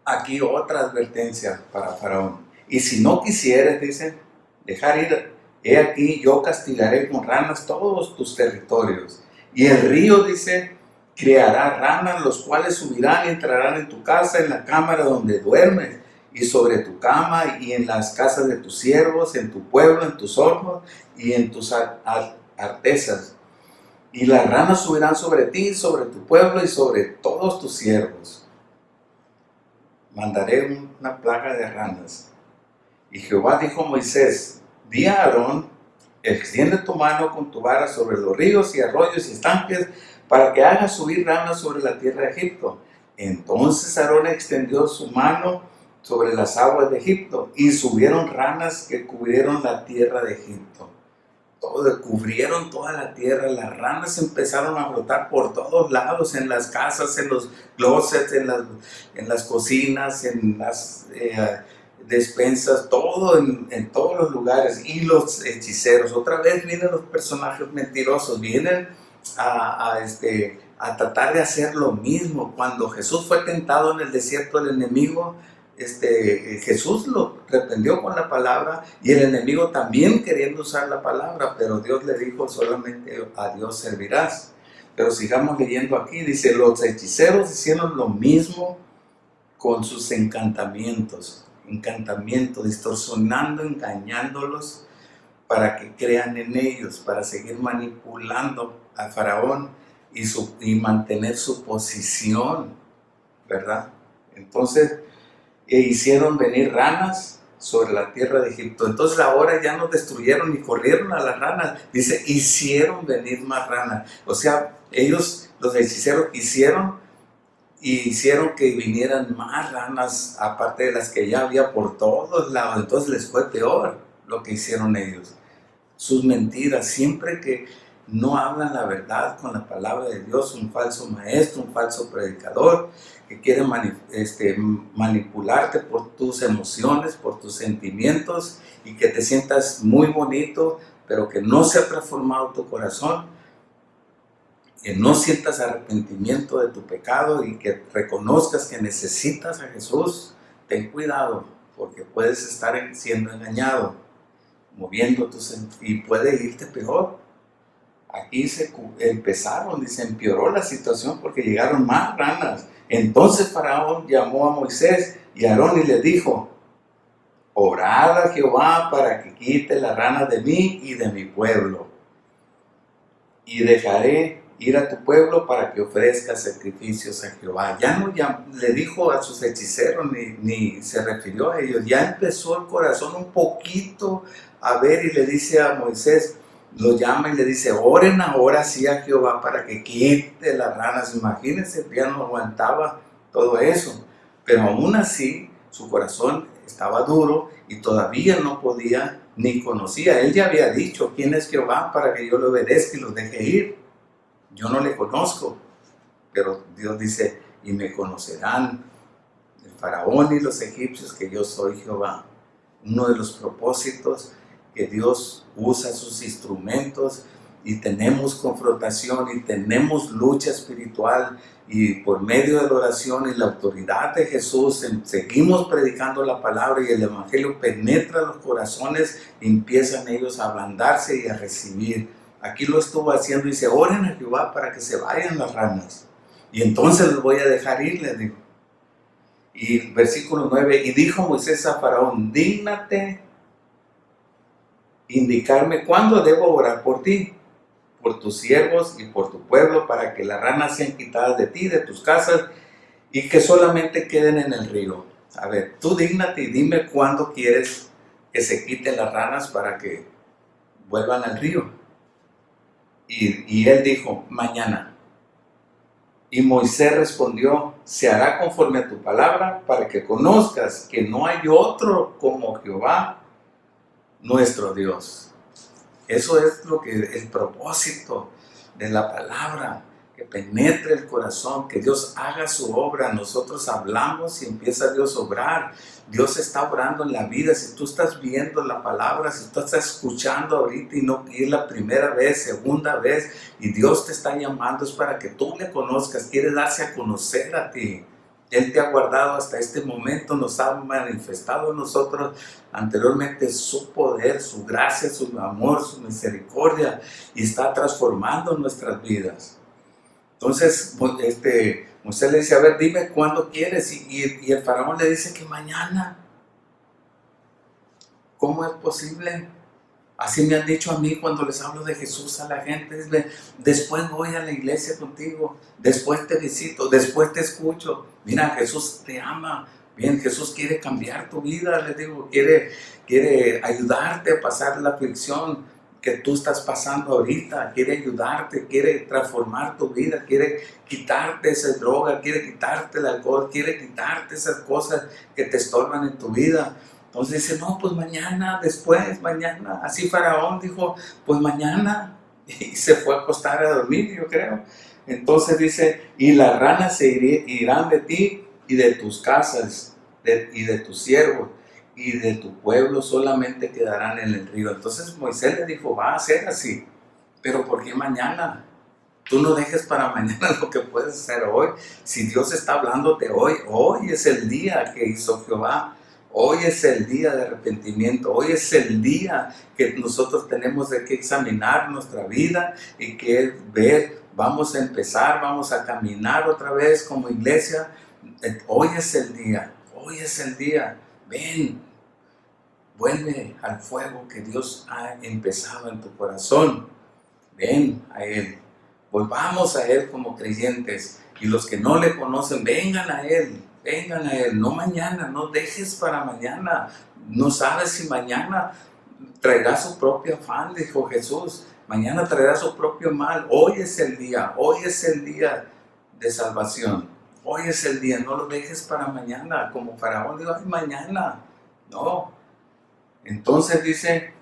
Aquí otra advertencia para Faraón. Y si no quisieres, dice, dejar ir, he aquí yo castigaré con ranas todos tus territorios. Y el río, dice, criará ranas, los cuales subirán y entrarán en tu casa, en la cámara donde duermes, y sobre tu cama, y en las casas de tus siervos, en tu pueblo, en tus hornos, y en tus artesas. Y las ranas subirán sobre ti, sobre tu pueblo, y sobre todos tus siervos. Mandaré una plaga de ranas. Y Jehová dijo a Moisés, di a Aarón, extiende tu mano con tu vara sobre los ríos y arroyos y estanques, para que haga subir ranas sobre la tierra de Egipto. Entonces Aarón extendió su mano sobre las aguas de Egipto, y subieron ranas que cubrieron la tierra de Egipto. Cubrieron toda la tierra, las ranas empezaron a brotar por todos lados, en las casas, en los closets, en las cocinas, en las despensas, en todos los lugares. Y los hechiceros, otra vez vienen los personajes mentirosos, vienen a tratar de hacer lo mismo. Cuando Jesús fue tentado en el desierto, el enemigo, Jesús lo reprendió con la palabra, y el enemigo también queriendo usar la palabra, pero Dios le dijo, solamente a Dios servirás. Pero sigamos leyendo aquí, dice, los hechiceros hicieron lo mismo con sus encantamientos, distorsionando, engañándolos para que crean en ellos, para seguir manipulando a Faraón y mantener su posición, ¿verdad? Entonces, hicieron venir ranas sobre la tierra de Egipto. Entonces ahora ya no destruyeron ni corrieron a las ranas. Dice, hicieron venir más ranas. O sea, ellos, los hechiceros, hicieron que vinieran más ranas, aparte de las que ya había por todos lados. Entonces les fue peor lo que hicieron ellos. Sus mentiras, siempre que no hablan la verdad con la palabra de Dios, un falso maestro, un falso predicador, que quiere manipularte por tus emociones, por tus sentimientos, y que te sientas muy bonito, pero que no se ha transformado tu corazón, que no sientas arrepentimiento de tu pecado y que reconozcas que necesitas a Jesús. ten cuidado, porque puedes estar siendo engañado, y puede irte peor. Aquí empezaron y se empeoró la situación porque llegaron más ranas. Entonces Faraón llamó a Moisés y a Aarón y les dijo: orad a Jehová para que quite las ranas de mí y de mi pueblo. Y dejaré ir a tu pueblo para que ofrezca sacrificios a Jehová. Ya le dijo a sus hechiceros ni se refirió a ellos. Ya empezó el corazón un poquito a ver y le dice a Moisés, lo llama y le dice: oren ahora sí a Jehová para que quite las ranas. Imagínense, ya no aguantaba todo eso. Pero aún así, su corazón estaba duro y todavía no podía ni conocía. Él ya había dicho: ¿quién es Jehová para que yo le obedezca y los deje ir? Yo no le conozco. Pero Dios dice: y me conocerán el faraón y los egipcios que yo soy Jehová. Uno de los propósitos que Dios usa sus instrumentos, y tenemos confrontación y tenemos lucha espiritual, y por medio de la oración y la autoridad de Jesús seguimos predicando la palabra y el evangelio penetra los corazones y empiezan ellos a ablandarse y a recibir. Aquí lo estuvo haciendo y dice: oren a Jehová para que se vayan las ranas y entonces les voy a dejar ir, les digo. Y versículo 9: y dijo Moisés a Faraón: dígnate indicarme cuándo debo orar por ti, por tus siervos y por tu pueblo, para que las ranas sean quitadas de ti, de tus casas, y que solamente queden en el río. A ver, tú dígnate y dime cuándo quieres que se quiten las ranas para que vuelvan al río. Y él dijo: mañana. Y Moisés respondió: se hará conforme a tu palabra, para que conozcas que no hay otro como Jehová nuestro Dios. Eso es el propósito de la palabra, que penetre el corazón, que Dios haga su obra. Nosotros hablamos y empieza Dios a obrar. Dios está obrando en la vida. Si tú estás viendo la palabra, si tú estás escuchando ahorita y es la primera vez, segunda vez, y Dios te está llamando, es para que tú le conozcas, quiere darse a conocer a ti. Él te ha guardado hasta este momento, nos ha manifestado en nosotros anteriormente su poder, su gracia, su amor, su misericordia, y está transformando nuestras vidas. Entonces Moisés le dice: a ver, dime cuándo quieres, y el faraón le dice que mañana. ¿Cómo es posible? Así me han dicho a mí cuando les hablo de Jesús a la gente: después voy a la iglesia contigo, después te visito, después te escucho. Mira, Jesús te ama. Bien, Jesús quiere cambiar tu vida, les digo, quiere ayudarte a pasar la aflicción que tú estás pasando ahorita, quiere ayudarte, quiere transformar tu vida, quiere quitarte esa droga, quiere quitarte el alcohol, quiere quitarte esas cosas que te estorban en tu vida. Entonces dice: no, pues mañana, después, mañana. Así Faraón dijo: pues mañana, y se fue a acostar a dormir, yo creo. Entonces dice: y las ranas se irán de ti y de tus casas, y de tus siervos, y de tu pueblo solamente quedarán en el río. Entonces Moisés le dijo: va a ser así, pero ¿por qué mañana? Tú no dejes para mañana lo que puedes hacer hoy. Si Dios está hablándote hoy es el día que hizo Jehová. Hoy es el día de arrepentimiento, hoy es el día que nosotros tenemos de que examinar nuestra vida y que ver, vamos a empezar, vamos a caminar otra vez como iglesia. Hoy es el día, ven, vuelve al fuego que Dios ha empezado en tu corazón, ven a Él, volvamos a Él como creyentes, y los que no le conocen, vengan a Él, no mañana, no dejes para mañana. No sabes si mañana traerá su propio afán, dijo Jesús. Mañana traerá su propio mal. Hoy es el día de salvación. Hoy es el día, no lo dejes para mañana. Como Faraón dijo: ay, mañana. No. Entonces dice,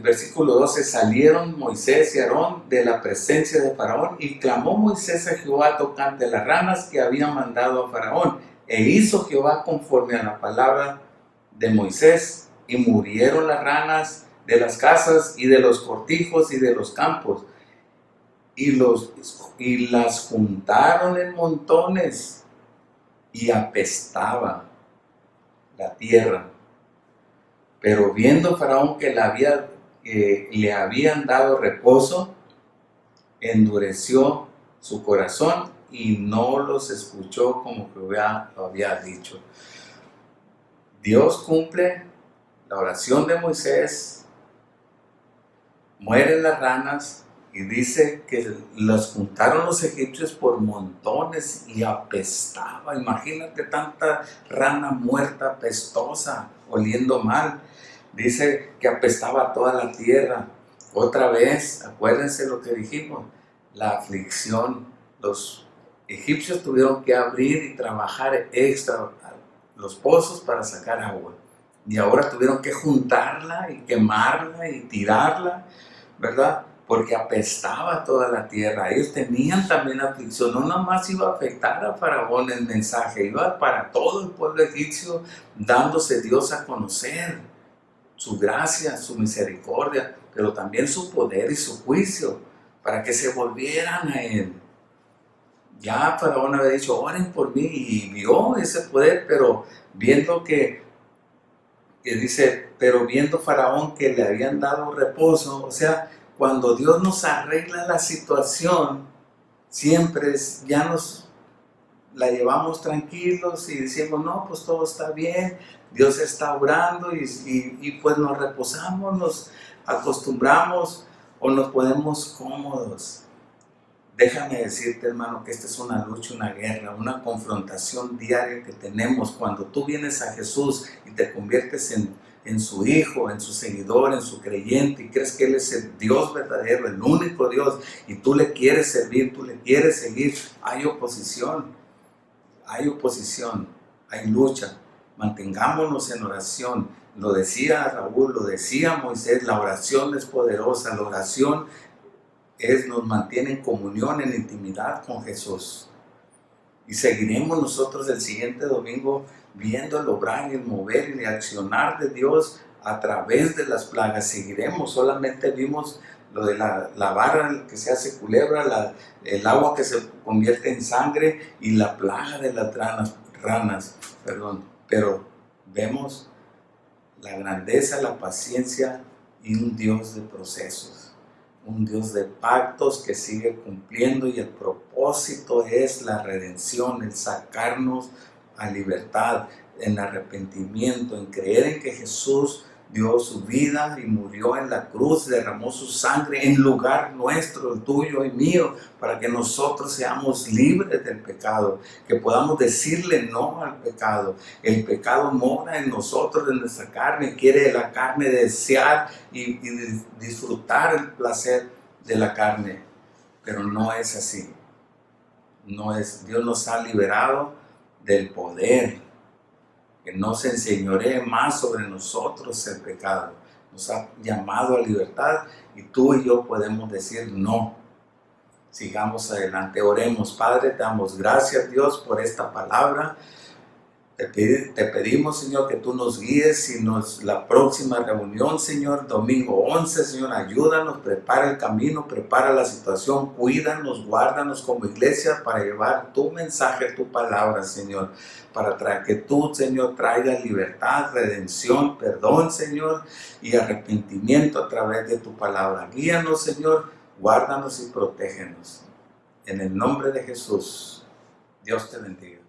versículo 12: salieron Moisés y Aarón de la presencia de Faraón, y clamó Moisés a Jehová tocante las ranas que había mandado a Faraón, e hizo Jehová conforme a la palabra de Moisés, y murieron las ranas de las casas y de los cortijos y de los campos, y las juntaron en montones y apestaba. la tierra. Pero viendo Faraón que le habían dado reposo, endureció su corazón y no los escuchó como Jehová lo había dicho. Dios cumple la oración de Moisés, mueren las ranas y dice que las juntaron los egipcios por montones y apestaba. Imagínate tanta rana muerta, apestosa, oliendo mal. Dice que apestaba toda la tierra. Otra vez, acuérdense lo que dijimos, la aflicción. Los egipcios tuvieron que abrir y trabajar extra los pozos para sacar agua. Y ahora tuvieron que juntarla y quemarla y tirarla, ¿verdad? Porque apestaba toda la tierra. Ellos tenían también aflicción. No nada más iba a afectar a Faraón el mensaje, iba para todo el pueblo egipcio, dándose Dios a conocer su gracia, su misericordia, pero también su poder y su juicio, para que se volvieran a él. Ya Faraón había dicho, oren por mí, y vio ese poder, pero viendo que dice, pero viendo Faraón que le habían dado reposo, o sea, cuando Dios nos arregla la situación, siempre ya nos la llevamos tranquilos y decimos, no, pues todo está bien, Dios está obrando y pues nos reposamos, nos acostumbramos o nos ponemos cómodos. Déjame decirte, hermano, que esta es una lucha, una guerra, una confrontación diaria que tenemos cuando tú vienes a Jesús y te conviertes en su hijo, en su seguidor, en su creyente, y crees que Él es el Dios verdadero, el único Dios, y tú le quieres servir, tú le quieres seguir. Hay oposición, hay lucha. Mantengámonos en oración. Lo decía Raúl, lo decía Moisés, la oración es poderosa, la oración nos mantiene en comunión, en intimidad con Jesús. Y seguiremos nosotros el siguiente domingo viendo el obrar y el mover y el accionar de Dios a través de las plagas. Seguiremos, solamente vimos lo de la vara que se hace culebra, el agua que se convierte en sangre y la plaga de las ranas. Pero vemos la grandeza, la paciencia y un Dios de procesos. Un Dios de pactos que sigue cumpliendo, y el propósito es la redención, el sacarnos a libertad, en arrepentimiento, en creer en que Jesús dio su vida y murió en la cruz, derramó su sangre en lugar nuestro, el tuyo y mío, para que nosotros seamos libres del pecado, que podamos decirle no al pecado. El pecado mora en nosotros, en nuestra carne, quiere la carne desear y disfrutar el placer de la carne, pero no es así. No es. Dios nos ha liberado del poder, que no se enseñoree más sobre nosotros el pecado. Nos ha llamado a libertad y tú y yo podemos decir no. Sigamos adelante, oremos. Padre, te damos gracias, Dios, por esta palabra. Te pedimos, Señor, que tú nos guíes y la próxima reunión, Señor, domingo 11, Señor, ayúdanos, prepara el camino, prepara la situación, cuídanos, guárdanos como iglesia para llevar tu mensaje, tu palabra, Señor, para que tú, Señor, traigas libertad, redención, perdón, Señor, y arrepentimiento a través de tu palabra. Guíanos, Señor, guárdanos y protégenos. En el nombre de Jesús, Dios te bendiga.